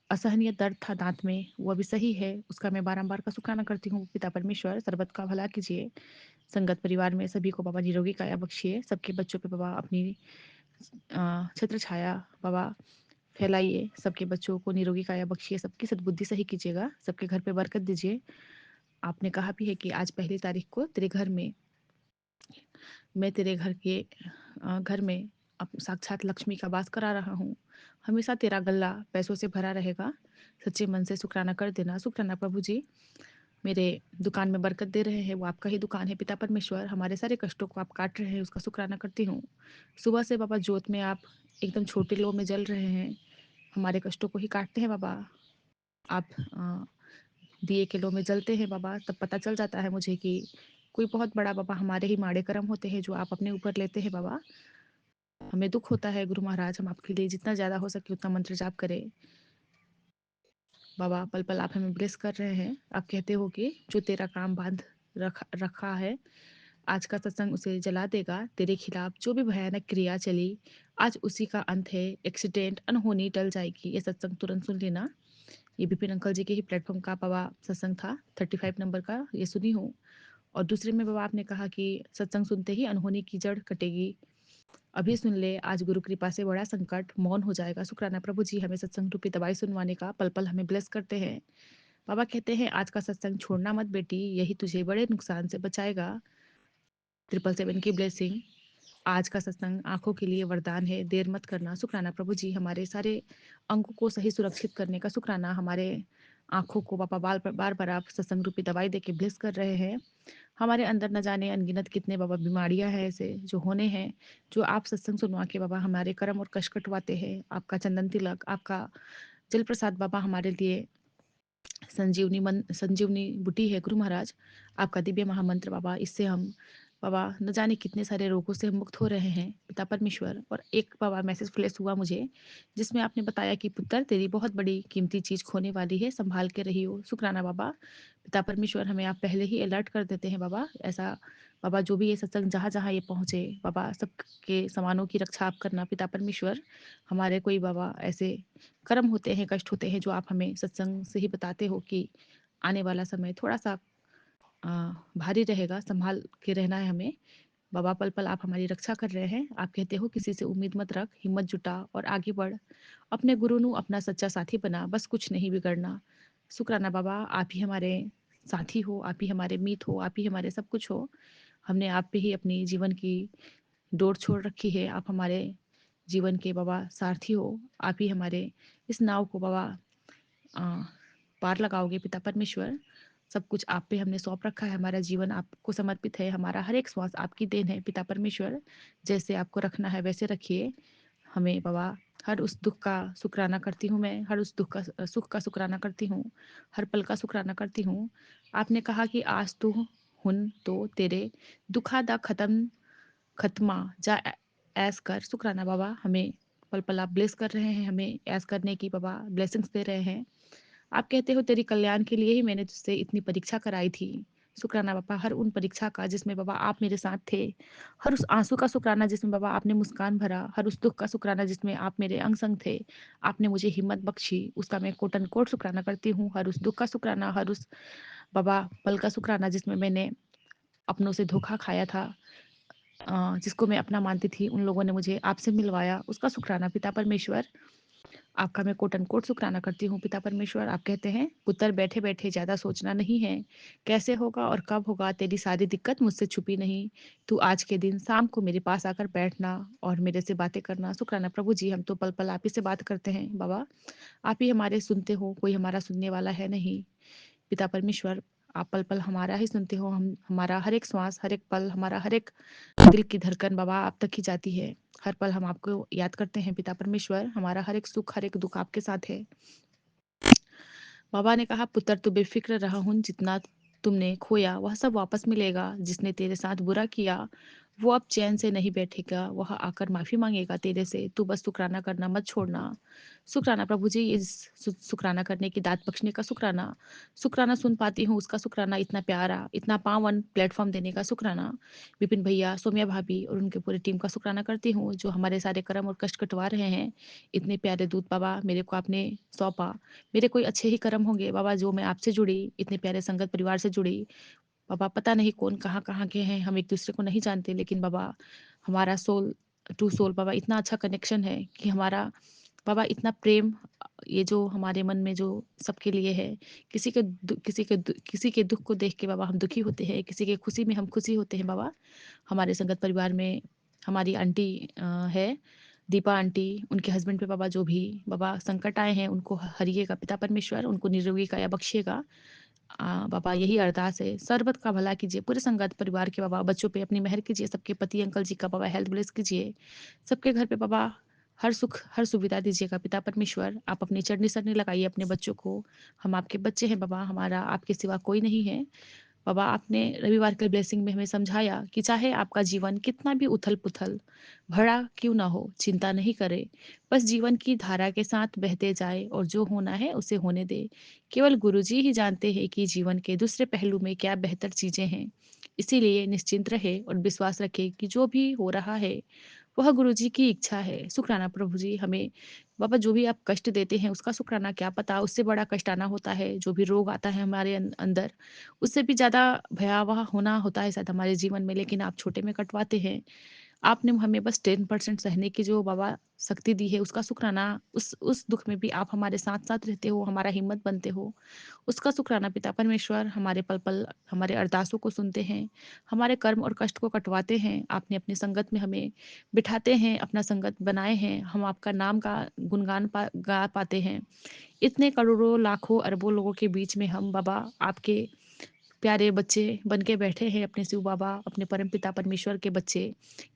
असहनीय दर्द था दांत में, वो अभी सही है, उसका मैं बारंबार का शुक्राना करती हूँ। पिता परमेश्वर सर्वत का भला कीजिए, संगत परिवार में सभी को बाबा निरोगी काया बख्शिए, सबके बच्चों पे बाबा अपनी छत्र छाया बाबा फैलाइए, सबके बच्चों को निरोगी काया बख्शिए, सबकी सद्बुद्धि सही कीजिएगा, सबके घर पे बरकत दीजिए। आपने कहा भी है कि आज 1 तारीख को तेरे घर में, मैं तेरे घर के घर में साक्षात लक्ष्मी का वास करा रहा हूँ। हमेशा तेरा गल्ला पैसों से भरा रहेगा। सच्चे मन से शुक्राना कर देना। शुक्राना प्रभु जी, मेरे दुकान में बरकत दे रहे हैं, वो आपका ही दुकान है पिता परमेश्वर। हमारे सारे कष्टों को आप काट रहे हैं, उसका शुक्राना करती हूँ। सुबह से बाबा जोत में आप एकदम छोटे लो में जल रहे हैं, हमारे कष्टों को ही काटते हैं बाबा। आप दिए के लो में जलते हैं बाबा, तब पता चल जाता है मुझे कि कोई बहुत बड़ा बाबा हमारे ही माड़े कर्म होते हैं जो आप अपने ऊपर लेते हैं बाबा। हमें दुख होता है गुरु महाराज, हम आपके लिए जितना ज़्यादा हो सके उतना मंत्र जाप करें बाबा। पल पल आप हमें ब्लेस कर रहे हैं। आप कहते हो कि जो तेरा काम बांध रखा है, आज का सत्संग उसे जला देगा। तेरे खिलाफ जो भी भयानक क्रिया चली, आज उसी का अंत है। एक्सीडेंट अनहोनी टल जाएगी। ये सत्संग तुरंत सुन लेना। ये विपिन अंकल जी के ही प्लेटफॉर्म का बाबा सत्संग था, 35 नंबर का, ये सुनी हूँ। और दूसरे में बाबा आपने कहा कि सत्संग सुनते ही अनहोनी की जड़ कटेगी। अभी सुन ले, आज गुरु कृपा से बड़ा संकट मौन हो जाएगा। शुक्राना प्रभु जी, हमें सत्संग रूपी दवाई सुनवाने का, पल पल हमें ब्लेस करते हैं बाबा। कहते हैं आज का सत्संग छोड़ना मत बेटी, यही तुझे बड़े नुकसान से बचाएगा। 777 की ब्लेसिंग। आज का सत्संग आंखों के लिए वरदान है, देर मत करना। शुक्राना प्रभु जी, हमारे सारे अंगों को सही सुरक्षित करने का शुक्राना। हमारे आंखों को बाबा बार बार आप सत्संग रूपी दवाई देके ब्लेस कर रहे हैं। हमारे अंदर न जाने अनगिनत कितने बाबा बीमारियां हैं ऐसे जो होने हैं, जो आप सत्संग सुनवा के बाबा हमारे कर्म और कष्ट कटवाते हैं। आपका चंदन तिलक, आपका जल प्रसाद बाबा हमारे लिए संजीवनी बूटी है गुरु महाराज। आपका दिव्य महामंत्र बाबा, इससे हम बाबा न जाने कितने सारे रोगों से मुक्त हो रहे हैं पिता परमेश्वर। और एक बाबा मैसेज फ्लैश हुआ मुझे, जिसमें आपने बताया कि पुत्र तेरी बहुत बड़ी कीमती चीज खोने वाली है, संभाल के रही हो। शुक्राना बाबा। पिता परमेश्वर, हमें आप पहले ही अलर्ट कर देते हैं बाबा। ऐसा बाबा जो भी ये सत्संग जहाँ जहाँ ये पहुँचे बाबा, सबके सामानों की रक्षा आप करना पिता परमेश्वर। हमारे कोई बाबा ऐसे कर्म होते हैं, कष्ट होते हैं, जो आप हमें सत्संग से ही बताते हो कि आने वाला समय थोड़ा सा भारी रहेगा, संभाल के रहना है हमें बाबा। पल पल आप हमारी रक्षा कर रहे हैं। आप कहते हो किसी से उम्मीद मत रख, हिम्मत जुटा और आगे बढ़। अपने गुरु नु अपना सच्चा साथी बना, बस कुछ नहीं बिगड़ना। शुक्राना बाबा, आप ही हमारे साथी हो, आप ही हमारे मीत हो, आप ही हमारे सब कुछ हो। हमने आप पे ही अपनी जीवन की डोर छोड़ रखी है। आप हमारे जीवन के बाबा सारथी हो। आप ही हमारे इस नाव को बाबा अ, पार लगाओगे पिता परमेश्वर। सब कुछ आप पे हमने सौंप रखा है, हमारा जीवन आपको समर्पित है, हमारा हर एक श्वास आपकी देन है पिता परमेश्वर। जैसे आपको रखना है वैसे रखिए हमें बाबा। हर उस दुख का शुक्राना करती हूँ मैं, हर उस दुख का सुख का शुक्राना करती हूँ, हर पल का शुक्राना करती हूँ। आपने कहा कि आज तू हुन तो तेरे दुखा दा खत्मा जा ऐस कर। शुक्राना बाबा, हमें पल पल आप ब्लेस कर रहे हैं, हमें ऐस करने की बाबा ब्लेसिंग्स दे रहे हैं। आप कहते हो तेरी कल्याण के लिए ही मैंने तुझसे इतनी परीक्षा कराई थी। शुक्राना बाबा, हर उन परीक्षा का जिसमें बाबा आप मेरे साथ थे, हर उस आंसू का शुक्राना जिसमें बाबा आपने मुस्कान भरा, हर उस दुख का शुक्राना जिसमें आप मेरे अंग संग थे, आपने मुझे हिम्मत बख्शी, उसका मैं कोटन कोट शुक्राना करती हूँ। हर उस दुख का शुक्राना, हर उस बाबा पल का शुक्राना जिसमें मैंने अपनों से धोखा खाया था, जिसको मैं अपना मानती थी, उन लोगों ने मुझे आपसे मिलवाया, उसका शुक्राना पिता परमेश्वर। आपका मैं कोटन कोट शुक्राना करती हूँ पिता परमेश्वर। आप कहते हैं पुत्र बैठे बैठे ज्यादा सोचना नहीं है, कैसे होगा और कब होगा तेरी सारी दिक्कत मुझसे छुपी नहीं। तू आज के दिन शाम को मेरे पास आकर बैठना और मेरे से बातें करना। शुक्राना प्रभु जी, हम तो पल पल आप ही से बात करते हैं बाबा। आप ही हमारे सुनते हो, कोई हमारा सुनने वाला है नहीं पिता परमेश्वर। आप पल पल हमारा ही सुनते हो, हम हमारा हर एक श्वास, हर एक पल, हमारा हर एक दिल की धड़कन बाबा आप तक ही जाती है। हर पल हम आपको याद करते हैं पिता परमेश्वर। हमारा हर एक सुख, हर एक दुख आपके साथ है। बाबा ने कहा पुत्र तू बेफिक्र रहा हूँ, जितना तुमने खोया वह सब वापस मिलेगा। जिसने तेरे साथ बुरा किया वो अब चैन से नहीं बैठेगा, वह आकर माफ़ी माँगेगा तेरे से, तू बस शुक्राना करना मत छोड़ना। शुक्राना प्रभु जी, इस शुक्राना करने की दात बख्शने का शुक्राना। शुक्राना सुन पाती हूँ उसका शुक्राना, इतना प्यारा, इतना पावन प्लेटफ़ॉर्म देने का शुक्राना। विपिन भैया, सोम्या भाभी और उनके पूरी टीम का शुक्राना करती हूँ, जो हमारे सारे कर्म और कष्ट कटवा रहे हैं। इतने प्यारे दूत बाबा मेरे को आपने सौंपा। मेरे कोई अच्छे ही कर्म होंगे बाबा, जो मैं आपसे जुड़ी, इतने प्यारे संगत परिवार से जुड़ी। बाबा पता नहीं कौन कहाँ-कहाँ के हैं, हम एक-दूसरे को नहीं जानते, लेकिन बाबा हमारा सोल टू सोल बाबा इतना अच्छा कनेक्शन है कि हमारा बाबा इतना प्रेम ये जो हमारे मन में जो सबके लिए है, किसी के दुःख को देख के बाबा हम दुखी होते हैं, किसी के खुशी में हम खुशी होते हैं बाबा। हमारे संगत परिवार में हमारी आंटी है, दीपा आंटी, उनके हस्बैंड पे बाबा जो भी बाबा संकट आए हैं, उनको हरिएगा पिता परमेश्वर, उनको निरोगी काया बख्शिएगा। बाबा यही अरदास है, सर्वत का भला कीजिए, पूरे संगत परिवार के बाबा बच्चों पे अपनी मेहर कीजिए, सबके पति अंकल जी का बाबा हेल्थ ब्लेस कीजिए, सबके घर पे बाबा हर सुख हर सुविधा दीजिएगा पिता परमेश्वर। आप अपनी चढ़नी सरनी लगाइए अपने बच्चों को, हम आपके बच्चे हैं बाबा, हमारा आपके सिवा कोई नहीं है। बाबा आपने रविवार के ब्लेसिंग में हमें समझाया कि चाहे आपका जीवन कितना भी उथल पुथल भरा क्यों ना हो, चिंता नहीं करे, बस जीवन की धारा के साथ बहते जाए और जो होना है उसे होने दे। केवल गुरुजी ही जानते हैं कि जीवन के दूसरे पहलू में क्या बेहतर चीजें हैं। इसीलिए निश्चिंत रहे और विश्वास रखे कि जो भी हो रहा है वह गुरुजी की इच्छा है। शुक्राना प्रभु जी, हमें बाबा जो भी आप कष्ट देते हैं उसका शुक्राना, क्या पता उससे बड़ा कष्ट आना होता है, जो भी रोग आता है हमारे अंदर उससे भी ज़्यादा भयावह होना होता है शायद हमारे जीवन में, लेकिन आप छोटे में कटवाते हैं। आपने हमें बस 10% सहने की जो बाबा शक्ति दी है उसका शुक्राना, उस दुःख में भी आप हमारे साथ-साथ रहते हो, हमारा हिम्मत बनते हो। उसका शुक्राना पिता परमेश्वर, हमारे पल-पल हमारे अरदासों को सुनते हैं, हमारे कर्म और कष्ट को कटवाते हैं। आपने अपनी संगत में हमें बिठाते हैं, अपना संगत बनाए हैं, हम आपका नाम का गुणगान गा पाते हैं। इतने करोड़ों, लाखों, अरबों लोगों के बीच में हम बाबा आपके प्यारे बच्चे बन के बैठे हैं, अपने शिव बाबा, अपने परमपिता परमेश्वर के बच्चे।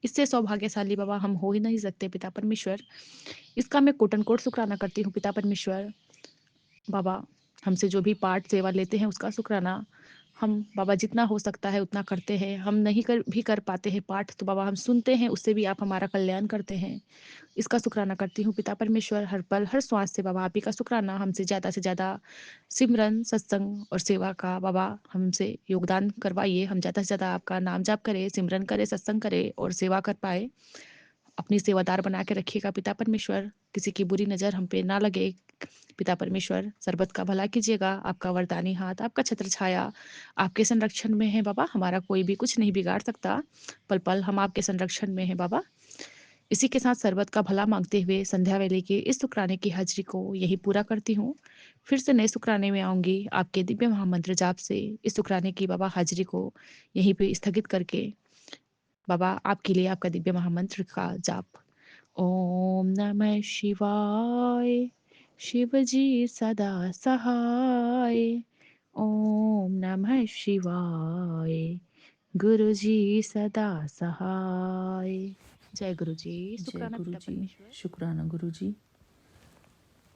इससे सौभाग्यशाली बाबा हम हो ही नहीं सकते पिता परमेश्वर। इसका मैं कोट एंड कोट शुक्राना करती हूँ पिता परमेश्वर। बाबा हमसे जो भी पाठ सेवा लेते हैं उसका शुक्राना। हम बाबा जितना हो सकता है उतना करते हैं, हम नहीं कर पाते हैं पाठ, तो बाबा हम सुनते हैं, उससे भी आप हमारा कल्याण करते हैं। इसका शुक्राना करती हूँ पिता परमेश्वर, हर पल हर श्वास से बाबा आप ही का शुक्राना। हमसे ज़्यादा से ज़्यादा सिमरन सत्संग और सेवा का बाबा हमसे योगदान करवाइए, हम ज़्यादा से ज़्यादा आपका नाम जाप करें, सिमरन करें, सत्संग करें और सेवा कर पाए। अपनी सेवादार बना के रखिएगा पिता परमेश्वर, किसी की बुरी नज़र हम पे ना लगे। पिता परमेश्वर सर्वत का भला कीजिएगा, आपका वरदानी हाथ, आपका छत्र छाया आपके संरक्षण में है बाबा, हमारा कोई भी कुछ नहीं बिगाड़ सकता। पल पल हम आपके संरक्षण में है बाबा। इसी के साथ सर्वत का भला मांगते हुए संध्या वेले के इस शुक्राने की हाजिरी को यही पूरा करती हूँ। फिर से नए शुक्राने में आऊंगी आपके दिव्य महामंत्र जाप से। इस शुक्राने की बाबा हाजिरी को यहीं पे स्थगित करके बाबा आपके लिए आपका दिव्य महामंत्र का जाप। ओम नमः शिवाय, शिव जी सदा सहाय। ओम नमः शिवाय, गुरु जी सदा सहाय। जय गुरु जी। जय शुक्राना गुरु पिता जी, परमेश्वर। शुक्राना गुरु जी।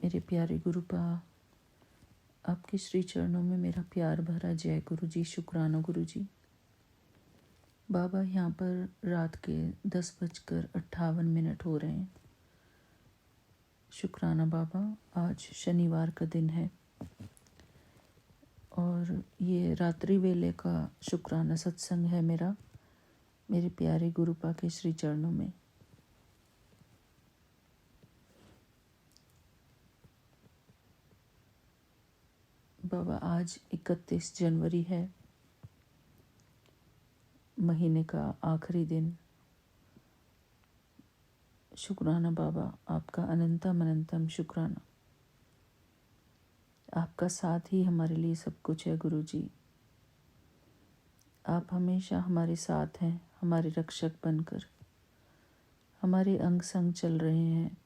मेरे प्यारे गुरुपा, आपके श्री चरणों में मेरा प्यार भरा जय गुरु जी, शुक्राना गुरु जी। बाबा यहाँ पर रात के 10:58 हो रहे हैं। शुक्राना बाबा, आज शनिवार का दिन है और ये रात्रि वेले का शुक्राना सत्संग है मेरा, मेरे प्यारे गुरुपा के श्री चरणों में। बाबा आज 31 जनवरी है, महीने का आखिरी दिन। शुक्राना बाबा, आपका अनंतम अनंतम शुक्राना। आपका साथ ही हमारे लिए सब कुछ है गुरु जी। आप हमेशा हमारे साथ हैं, हमारे रक्षक बनकर हमारे अंग संग चल रहे हैं,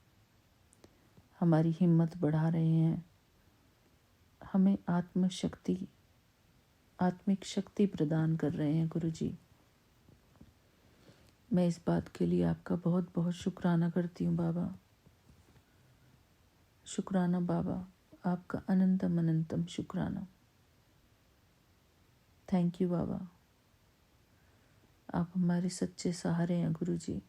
हमारी हिम्मत बढ़ा रहे हैं, हमें आत्मिक शक्ति प्रदान कर रहे हैं गुरु जी। मैं इस बात के लिए आपका बहुत बहुत शुक्राना करती हूँ बाबा। शुक्राना बाबा, आपका अनंतम अनंतम शुक्राना। थैंक यू बाबा। आप हमारे सच्चे सहारे हैं गुरु जी।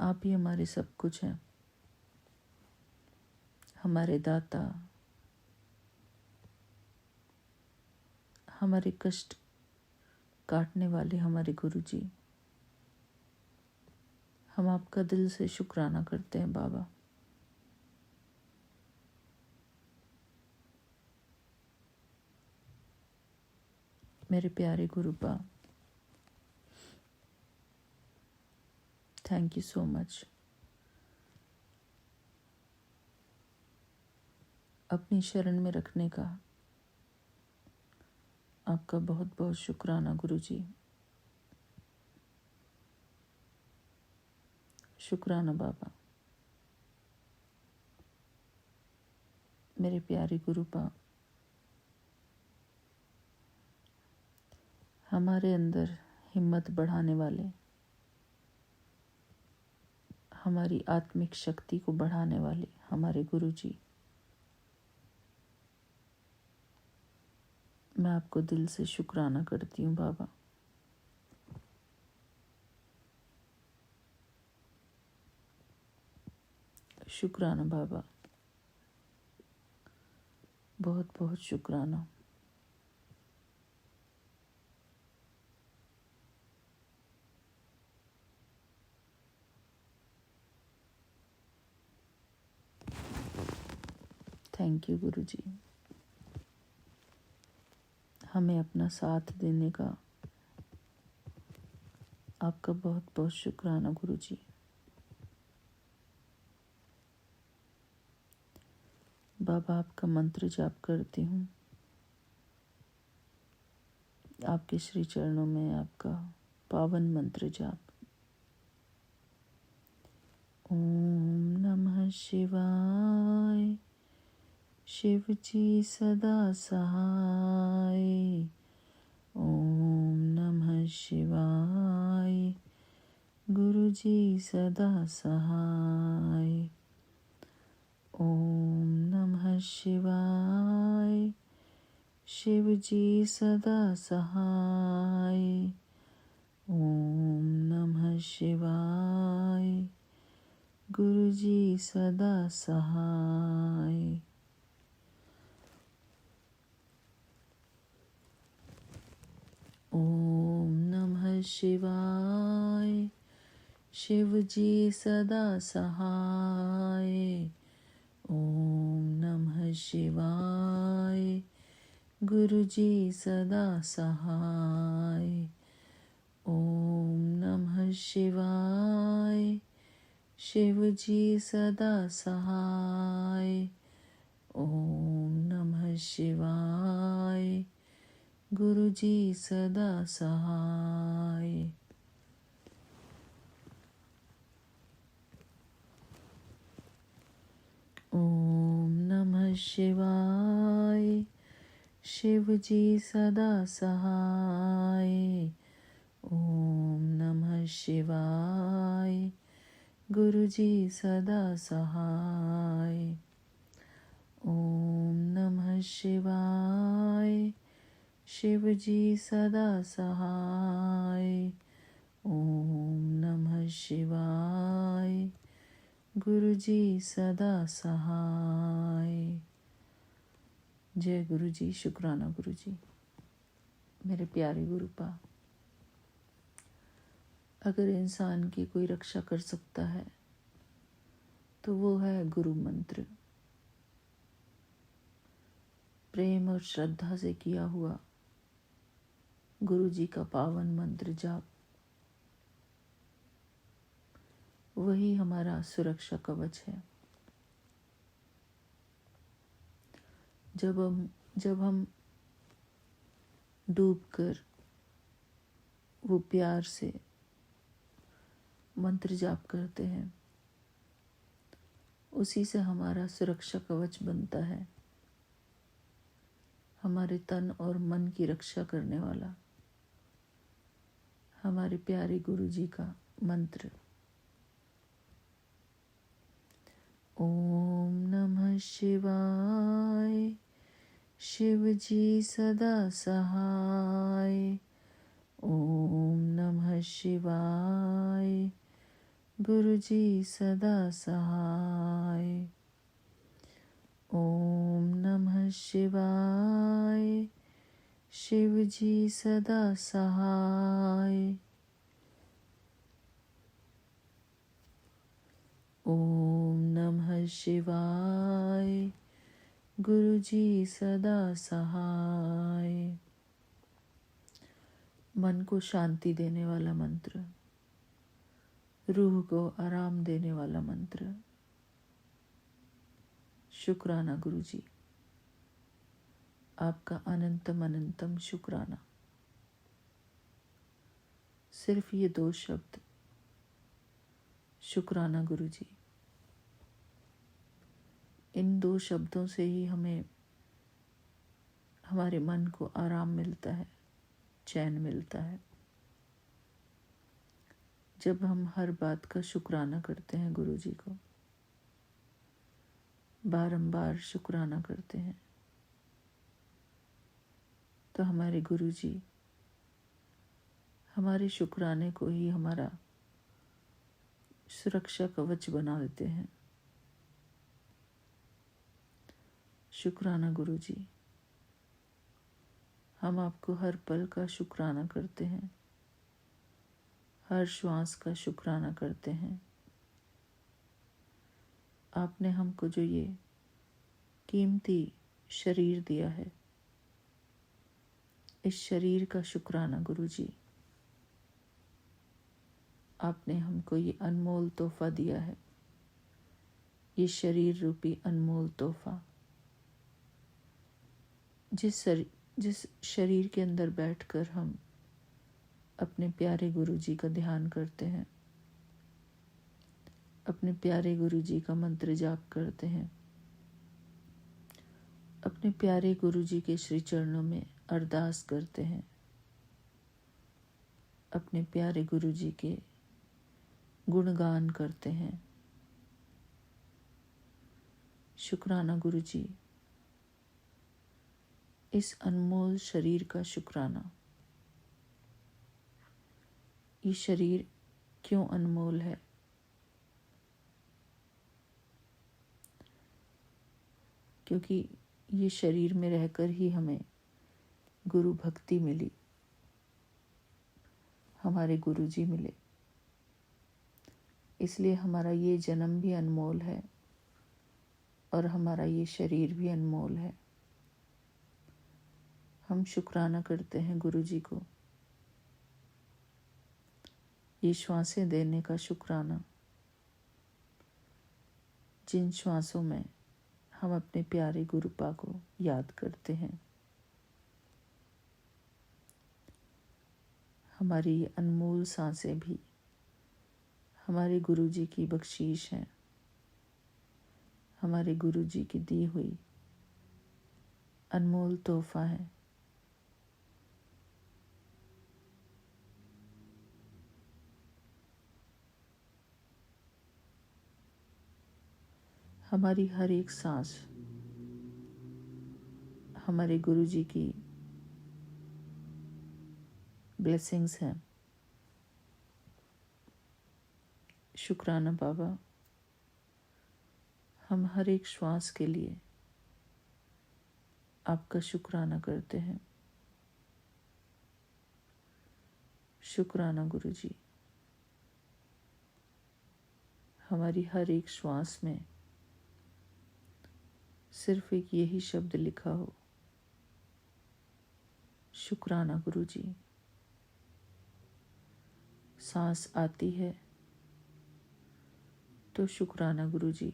आप ही हमारे सब कुछ हैं, हमारे दाता, हमारे कष्ट काटने वाले हमारे गुरु जी। हम आपका दिल से शुक्राना करते हैं बाबा। मेरे प्यारे गुरुपा, थैंक यू सो मच। अपनी शरण में रखने का आपका बहुत बहुत शुक्राना गुरु जी। शुक्राना बाबा। मेरे प्यारे गुरुपा, हमारे अंदर हिम्मत बढ़ाने वाले, हमारी आत्मिक शक्ति को बढ़ाने वाले हमारे गुरु जी, मैं आपको दिल से शुक्राना करती हूँ बाबा। शुक्राना बाबा, बहुत बहुत शुक्राना। थैंक यू गुरु जी, हमें अपना साथ देने का आपका बहुत बहुत शुक्राना गुरु जी। बाबा, आपका मंत्र जाप करती हूँ, आपके श्री चरणों में आपका पावन मंत्र जाप। ओम नमः शिवाय। शिव जी सदा सहाय। ओम नमः शिवाय। गुरु जी सदा सहाय। ओम नमः शिवाय। शिव जी सदा सहाय। ओम नमः शिवाय। गुरु जी सदा सहाय। ओम नमः शिवाय। शिव जी सदा सहाय। ओम नमः शिवाय। गुरु जी सदा सहाय। ओम नमः शिवाय। शिव जी सदा सहाय। ओम नमः शिवाय। गुरु जी सदा सहाय। ओम नमः शिवाय। शिव जी सदा सहाय। ओम नमः शिवाय। गुरु जी सदा सहाय। ओम नमः शिवाय। शिव जी सदा सहाय। ओम नमः शिवाय। गुरु जी सदा सहाय। जय गुरु जी। शुक्राना गुरु जी। मेरे प्यारे गुरुपा, अगर इंसान की कोई रक्षा कर सकता है तो वो है गुरु मंत्र। प्रेम और श्रद्धा से किया हुआ गुरु जी का पावन मंत्र जाप, वही हमारा सुरक्षा कवच है। जब हम डूबकर वो प्यार से मंत्र जाप करते हैं, उसी से हमारा सुरक्षा कवच बनता है, हमारे तन और मन की रक्षा करने वाला हमारे प्यारे गुरु जी का मंत्र। ओम नमः शिवाय। शिव जी सदा सहाय। ओम नमः शिवाय। गुरुजी सदा सहाय। ओम नमः शिवाय। शिवजी सदा सहाय। ओम नमः शिवाय। गुरुजी सदा सहाय। मन को शांति देने वाला मंत्र, रूह को आराम देने वाला मंत्र। शुक्राना गुरुजी, आपका अनंतम अनंतम शुक्राना। सिर्फ ये 2 शब्द, शुक्राना गुरुजी, इन 2 शब्दों से ही हमें हमारे मन को आराम मिलता है, चैन मिलता है। जब हम हर बात का शुक्राना करते हैं गुरुजी को, बारंबार शुक्राना करते हैं, तो हमारे गुरुजी हमारे शुक्राने को ही हमारा सुरक्षा कवच बना देते हैं। शुक्राना गुरुजी, हम आपको हर पल का शुक्राना करते हैं, हर श्वास का शुक्राना करते हैं। आपने हमको जो ये कीमती शरीर दिया है, इस शरीर का शुक्राना गुरुजी। आपने हमको ये अनमोल तोहफा दिया है, ये शरीर रूपी अनमोल तोहफा। जिस शरीर के अंदर बैठकर हम अपने प्यारे गुरुजी का ध्यान करते हैं, अपने प्यारे गुरुजी का मंत्र जाप करते हैं, अपने प्यारे गुरुजी के श्री चरणों में अरदास करते हैं, अपने प्यारे गुरुजी के गुणगान करते हैं। शुक्राना गुरुजी, इस अनमोल शरीर का शुक्राना। ये शरीर क्यों अनमोल है? क्योंकि ये शरीर में रहकर ही हमें गुरु भक्ति मिली, हमारे गुरुजी मिले। इसलिए हमारा ये जन्म भी अनमोल है और हमारा ये शरीर भी अनमोल है। हम शुक्राना करते हैं गुरुजी को, ये श्वासें देने का शुक्राना, जिन श्वासों में हम अपने प्यारे गुरुपा को याद करते हैं। हमारी ये अनमोल सांसें भी हमारे गुरुजी की बख्शीश हैं, हमारे गुरुजी की दी हुई अनमोल तोहफा है। हमारी हर एक सांस हमारे गुरुजी की ब्लेसिंग्स हैं। शुक्राना बाबा, हम हर एक श्वास के लिए आपका शुक्राना करते हैं। शुक्राना गुरुजी, हमारी हर एक श्वास में सिर्फ एक यही शब्द लिखा हो, शुक्राना गुरुजी। सांस आती है तो शुक्राना गुरुजी,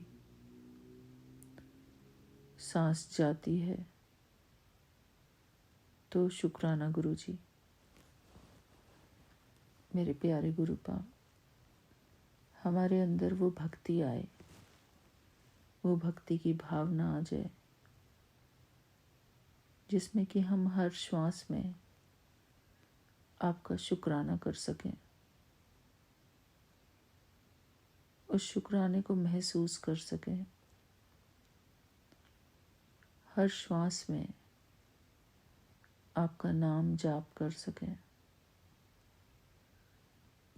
सांस जाती है तो शुक्राना गुरुजी। मेरे प्यारे गुरुपा, हमारे अंदर वो भक्ति आए, वो भक्ति की भावना आ जाए, जिसमें कि हम हर श्वास में आपका शुक्राना कर सकें, उस शुक्राने को महसूस कर सकें, हर श्वास में आपका नाम जाप कर सकें।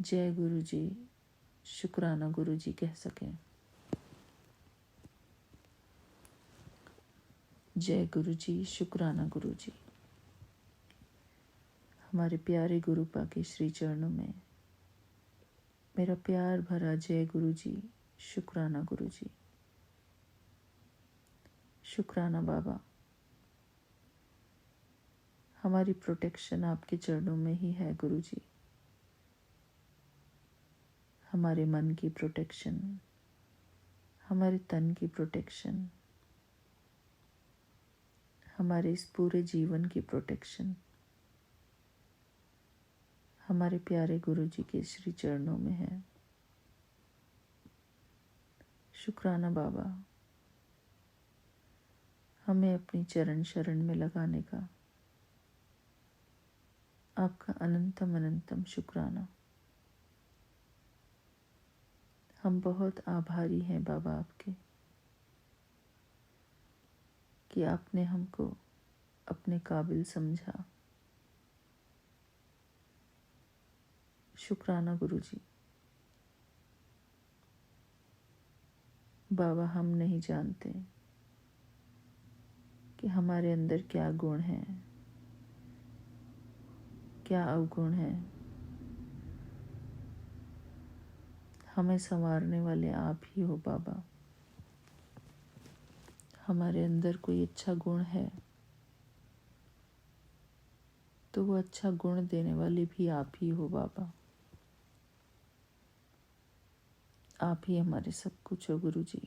जय गुरु जी, शुक्राना गुरु जी कह सकें। जय गुरु जी, शुक्राना गुरु जी। हमारे प्यारे गुरुपा के श्री चरणों में मेरा प्यार भरा जय गुरु जी, शुक्राना गुरु जी। शुक्राना बाबा, हमारी प्रोटेक्शन आपके चरणों में ही है गुरु जी। हमारे मन की प्रोटेक्शन, हमारे तन की प्रोटेक्शन, हमारे इस पूरे जीवन की प्रोटेक्शन हमारे प्यारे गुरु जी के श्री चरणों में है। शुक्राना बाबा, हमें अपनी चरण शरण में लगाने का आपका अनंतम अनंतम शुक्राना। हम बहुत आभारी हैं बाबा आपके कि आपने हमको अपने काबिल समझा। शुक्राना गुरु जी। बाबा, हम नहीं जानते कि हमारे अंदर क्या गुण है, क्या अवगुण है। हमें संवारने वाले आप ही हो बाबा। हमारे अंदर कोई अच्छा गुण है तो वो अच्छा गुण देने वाले भी आप ही हो बाबा। आप ही हमारे सब कुछ हो गुरु जी।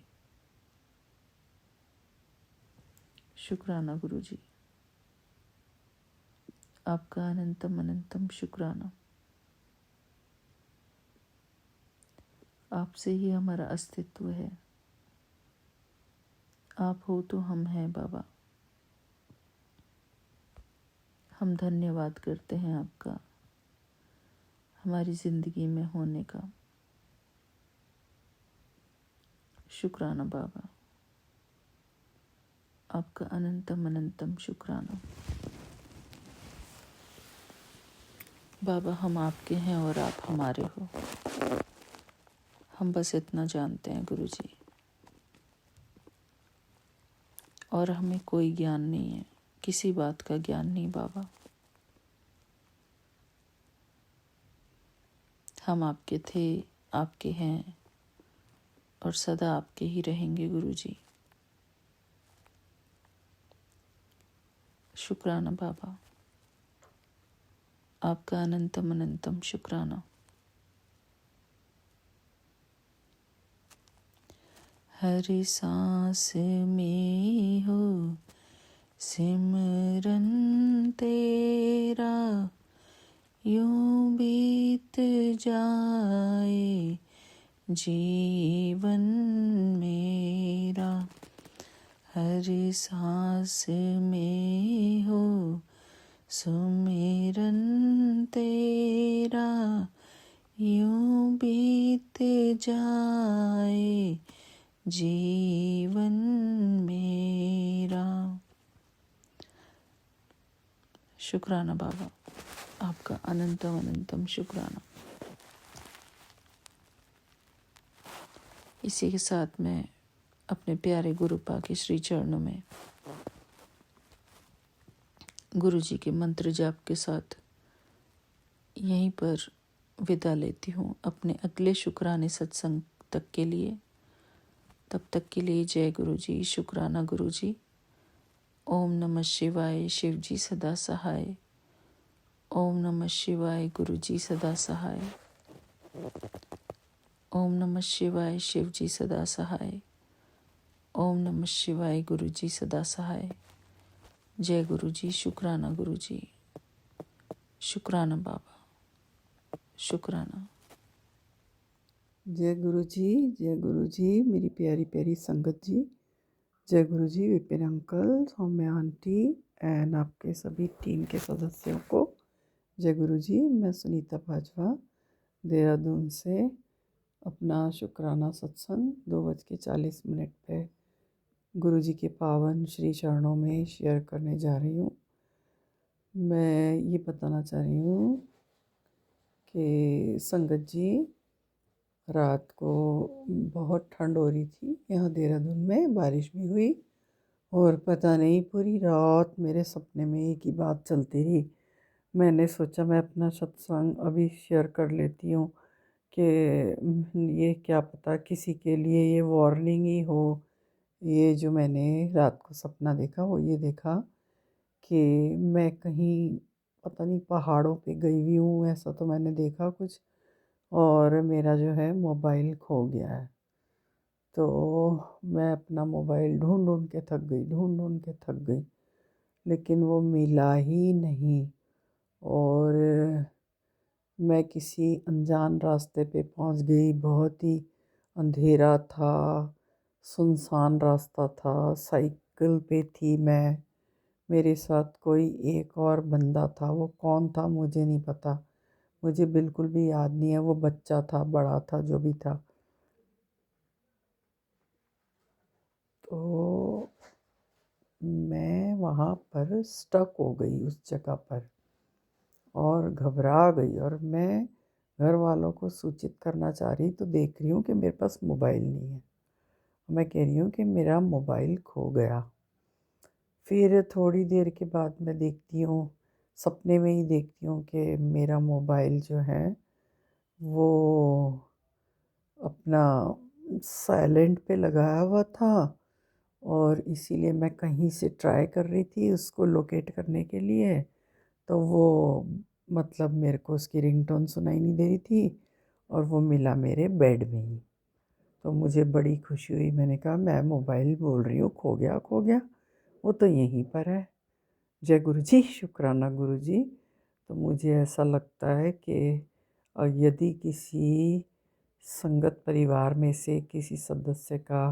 शुक्राना गुरु जी, आपका अनंतम अनंतम शुक्राना। आपसे ही हमारा अस्तित्व है। आप हो तो हम हैं बाबा। हम धन्यवाद करते हैं आपका हमारी ज़िंदगी में होने का। शुक्राना बाबा, आपका अनंतम अनंतम शुक्राना। बाबा, हम आपके हैं और आप हमारे हो। हम बस इतना जानते हैं गुरु जी, और हमें कोई ज्ञान नहीं है, किसी बात का ज्ञान नहीं बाबा। हम आपके थे, आपके हैं और सदा आपके ही रहेंगे गुरु जी। शुक्राना बाबा, आपका अनंतम अनंतम शुक्राना। हर सांस में हो सिमरन तेरा, यूं बीत जाए जीवन मेरा। हर सांस में हो सुमिरन तेरा, यूं बीत जाए जीवन मेरा। शुक्राना बाबा, आपका अनंतम अनंतम शुक्राना। इसी के साथ मैं अपने प्यारे गुरुपा के श्री चरणों में गुरु जी के मंत्र जाप के साथ यहीं पर विदा लेती हूँ अपने अगले शुक्राने सत्संग तक के लिए। तब तक के लिए जय गुरु जी, शुक्राना गुरु जी। ओम नमः शिवाय, शिव जी सदा सहाय। ओम नमः शिवाय, गुरु जी सदा सहाय। ओम नमः शिवाय, शिव जी सदा सहाय। ओम नमः शिवाय, गुरु जी सदा सहाय। जय गुरु जी, शुक्राना गुरु जी। शुक्राना बाबा, शुक्राना। जय गुरु जी, मेरी प्यारी प्यारी संगत जी। जय गुरु जी, Vipin uncle, Saumya aunty and आपके सभी टीम के सदस्यों को जय गुरु जी। मैं सुनीता बाजवा देहरादून से अपना शुक्राना सत्संग 2:40 पे गुरु जी के पावन श्री चरणों में शेयर करने जा रही हूँ। मैं ये बताना चाह रही हूँ कि संगत जी, रात को बहुत ठंड हो रही थी, यहाँ देहरादून में बारिश भी हुई और पता नहीं पूरी रात मेरे सपने में एक ही बात चलती रही। मैंने सोचा मैं अपना सत्संग अभी शेयर कर लेती हूँ कि ये क्या पता किसी के लिए ये वार्निंग ही हो। ये जो मैंने रात को सपना देखा वो ये देखा कि मैं कहीं पता नहीं पहाड़ों पे गई हुई हूँ, ऐसा तो मैंने देखा कुछ, और मेरा जो है मोबाइल खो गया है। तो मैं अपना मोबाइल ढूंढ ढूंढ के थक गई, ढूंढ ढूंढ के थक गई, लेकिन वो मिला ही नहीं। और मैं किसी अनजान रास्ते पे पहुंच गई, बहुत ही अंधेरा था, सुनसान रास्ता था, साइकिल पे थी मैं, मेरे साथ कोई एक और बंदा था, वो कौन था मुझे नहीं पता, मुझे बिल्कुल भी याद नहीं है, वो बच्चा था बड़ा था जो भी था। तो मैं वहाँ पर स्टक हो गई उस जगह पर और घबरा गई, और मैं घर वालों को सूचित करना चाह रही तो देख रही हूँ कि मेरे पास मोबाइल नहीं है। मैं कह रही हूँ कि मेरा मोबाइल खो गया। फिर थोड़ी देर के बाद मैं देखती हूँ, सपने में ही देखती हूँ कि मेरा मोबाइल जो है वो अपना साइलेंट पे लगाया हुआ था, और इसीलिए मैं कहीं से ट्राई कर रही थी उसको लोकेट करने के लिए, तो वो मतलब मेरे को उसकी रिंगटोन सुनाई नहीं दे रही थी, और वो मिला मेरे बेड में ही। तो मुझे बड़ी खुशी हुई, मैंने कहा मैं मोबाइल बोल रही हूँ खो गया खो गया, वो तो यहीं पर है। जय गुरु जी, शुक्राना गुरु जी। तो मुझे ऐसा लगता है कि यदि किसी संगत परिवार में से किसी सदस्य का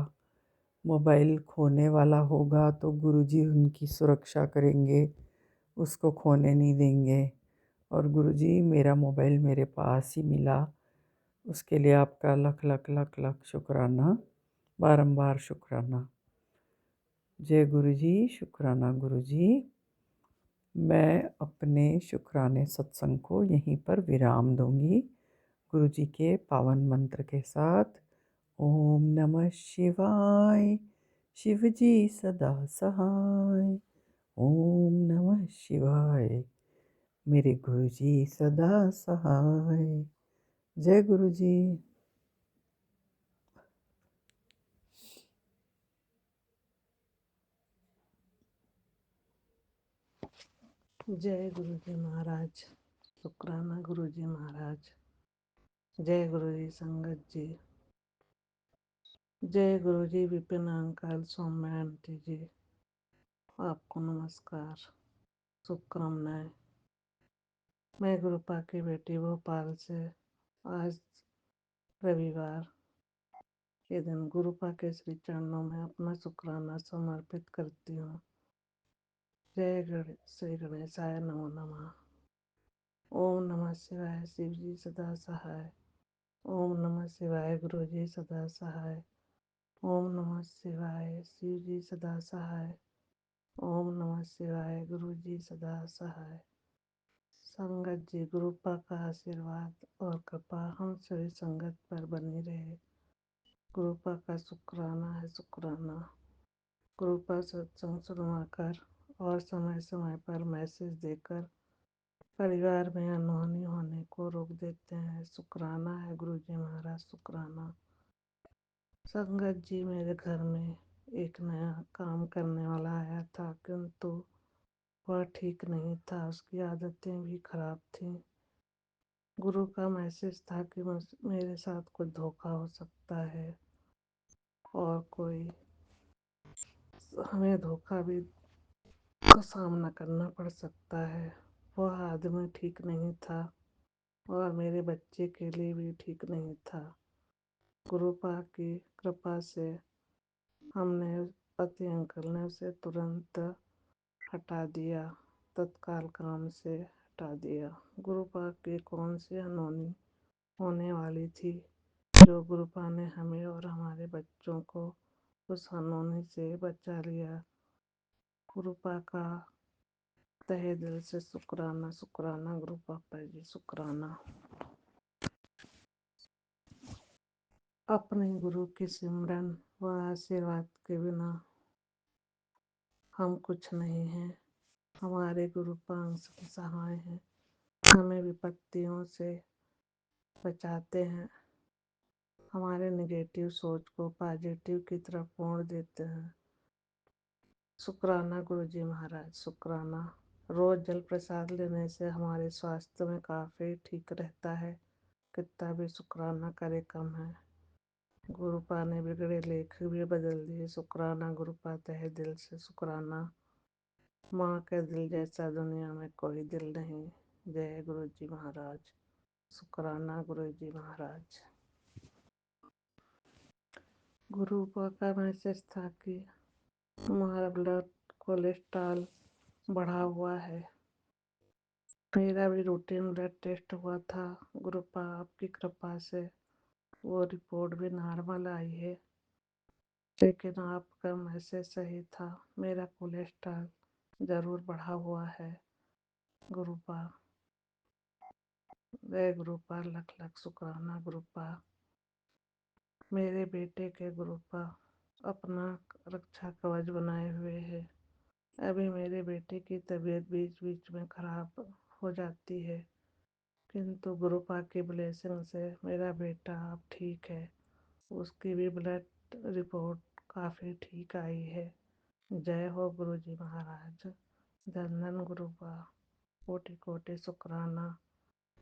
मोबाइल खोने वाला होगा तो गुरुजी उनकी सुरक्षा करेंगे, उसको खोने नहीं देंगे। और गुरुजी, मेरा मोबाइल मेरे पास ही मिला, उसके लिए आपका लख लख लख लख शुक्राना, बारंबार शुक्राना। जय गुरुजी, शुक्राना गुरुजी। मैं अपने शुक्राने सत्संग को यहीं पर विराम दूंगी गुरुजी के पावन मंत्र के साथ। ओम नमः शिवाय, शिव जी सदा सहाय। ओम नमः शिवाय, मेरे गुरुजी सदा सहाय। जय गुरुजी। जय गुरु जी महाराज, शुक्राना गुरु जी महाराज। जय गुरु जी संगत जी। जय गुरु जी विपिन अंकल, सौम्या आंटी जी, आपको नमस्कार, शुभकामनाएं। मैं गुरुपा की बेटी भोपाल से आज रविवार के दिन गुरुपा के श्री चरणों में अपना शुक्राना समर्पित करती हूँ। जय श्री गणेशाय नमो नमः। ओम नमः शिवाय, शिव जी सदा सहाय। ओम नमः शिवाय, गुरु जी सदा सहाय। ओम नमः शिवाय, शिव जी सदा सहाय। ओम नमः शिवाय, गुरु जी सदा सहाय। संगत जी, गुरुपा का आशीर्वाद और कृपा हम सभी संगत पर बनी रहे। गुरुपा का शुक्राना है, शुक्राना। गुरुपा सत्संग सुनवाकर और समय समय पर मैसेज देकर परिवार में अनहोनी होने को रोक देते हैं। शुक्राना है गुरु जी महाराज, शुक्राना। संगत जी, मेरे घर में एक नया काम करने वाला आया था, किंतु वह ठीक नहीं था, उसकी आदतें भी खराब थीं। गुरु का मैसेज था कि मेरे साथ कुछ धोखा हो सकता है और कोई हमें धोखा भी का सामना करना पड़ सकता है। वह आदमी ठीक नहीं था और मेरे बच्चे के लिए भी ठीक नहीं था। गुरुपा की कृपा से हमने पति अंकल ने उसे तुरंत हटा दिया, तत्काल काम से हटा दिया। गुरुपा की कौन सी अनहोनी होने वाली थी जो गुरुपा ने हमें और हमारे बच्चों को उस अनहोनी से बचा लिया। गुरुपा का तहे दिल से शुक्राना, शुक्राना गुरुपा पर जी, शुक्राना। अपने गुरु की सिमरन व आशीर्वाद के बिना हम कुछ नहीं हैं। हमारे गुरु पांच सहाय हैं, हमें विपत्तियों से बचाते हैं, हमारे नेगेटिव सोच को पॉजिटिव की तरफ मोड़ देते हैं। शुक्राना गुरुजी महाराज, शुक्राना। रोज जल प्रसाद लेने से हमारे स्वास्थ्य में काफ़ी ठीक रहता है। कितना भी शुक्राना करे कम है। गुरुपा ने बिगड़े लेख भी बदल दिए। शुक्राना गुरुपा, तहे दिल से शुक्राना। माँ के दिल जैसा दुनिया में कोई दिल नहीं। जय गुरुजी महाराज, शुक्राना गुरुजी महाराज। गुरुपा का मैसेज था कि हमारा ब्लड कोलेस्ट्रॉल बढ़ा हुआ है। मेरा भी रूटीन ब्लड टेस्ट हुआ था। गुरुपा आपकी कृपा से वो रिपोर्ट भी नॉर्मल आई है, लेकिन आपका मैसेज सही था। मेरा कोलेस्ट्रॉल ज़रूर बढ़ा हुआ है। गुरुपा, जय गुरुपा, लख लख शुक्राना गुरुपा। मेरे बेटे के गुरुपा अपना रक्षा कवच बनाए हुए है। अभी मेरे बेटे की तबीयत बीच बीच में खराब हो जाती है, किंतु गुरुपा की ब्लेसिंग से मेरा बेटा अब ठीक है। उसकी भी ब्लड रिपोर्ट काफ़ी ठीक आई है। जय हो गुरुजी महाराज। धन धन गुरुपा, कोटि कोटि शुक्राना,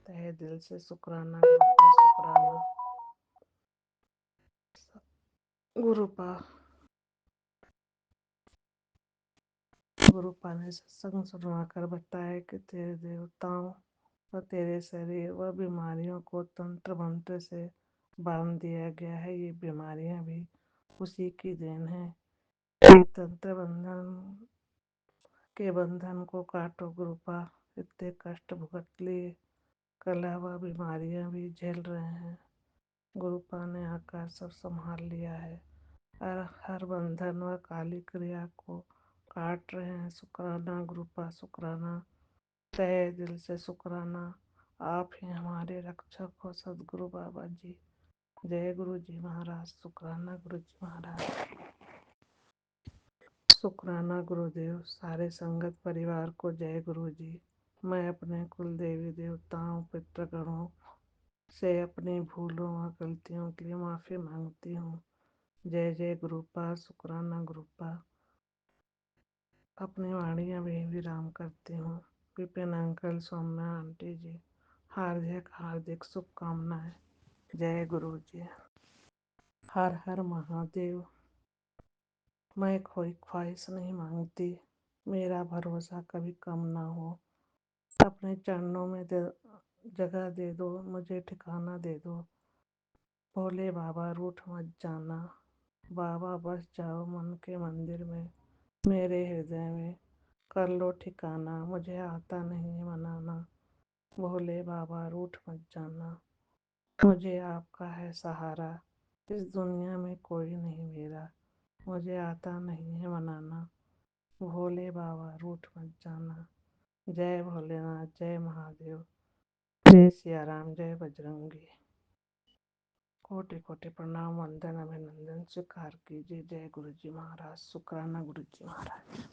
तहे दिल से शुक्राना गुरुपा, शुक्राना गुरुपा। गुरुपा ने सत्संग सुनवाकर बताया कि तेरे देवताओं व तेरे शरीर व बीमारियों को तंत्र मंत्र से बांध दिया गया है। ये बीमारियां भी उसी की देन है। ये तंत्र बंधन के बंधन को काटो गुरुपा। इतने कष्ट भुगत लिए, कलह व बीमारियां भी झेल रहे हैं। गुरुपा ने आकर सब संभाल लिया है और हर बंधन व काली क्रिया को काट रहे हैं। शुक्राना गुरुपा, शुक्राना, तहे दिल से शुक्राना। आप ही हमारे रक्षक हो सदगुरु बाबा जी। जय गुरु जी महाराज, शुक्राना गुरु जी महाराज, शुक्राना गुरुदेव। सारे संगत परिवार को जय गुरु जी। मैं अपने कुल देवी देवताओं पितृगणों से अपनी भूलों व गलतियों के लिए माफ़ी मांगती हूँ। जय जय गुरुपा, शुक्राना गुरुपा। अपनी वाणियाँ भी विराम करती हूँ। विपिन अंकल, सौम्या आंटी जी, हार्दिक हार्दिक शुभकामनाएं। जय गुरु जी। हर हर महादेव। मैं कोई ख्वाहिश नहीं मांगती, मेरा भरोसा कभी कम ना हो। अपने चरणों में जगह दे दो, मुझे ठिकाना दे दो। भोले बाबा रूठ मत जाना। बाबा बस जाओ मन के मंदिर में, मेरे हृदय में कर लो ठिकाना। मुझे आता नहीं है मनाना, भोले बाबा रूठ मत जाना। मुझे आपका है सहारा, इस दुनिया में कोई नहीं मेरा। मुझे आता नहीं है मनाना, भोले बाबा रूठ मत जाना। जय भोलेनाथ, जय महादेव, जय सिया राम, जय बजरंगी। कोटि कोटि प्रणाम, वंदन, अभिनंदन स्वीकार कीजिए। जय गुरु जी महाराज, शुक्राना गुरु जी महाराज।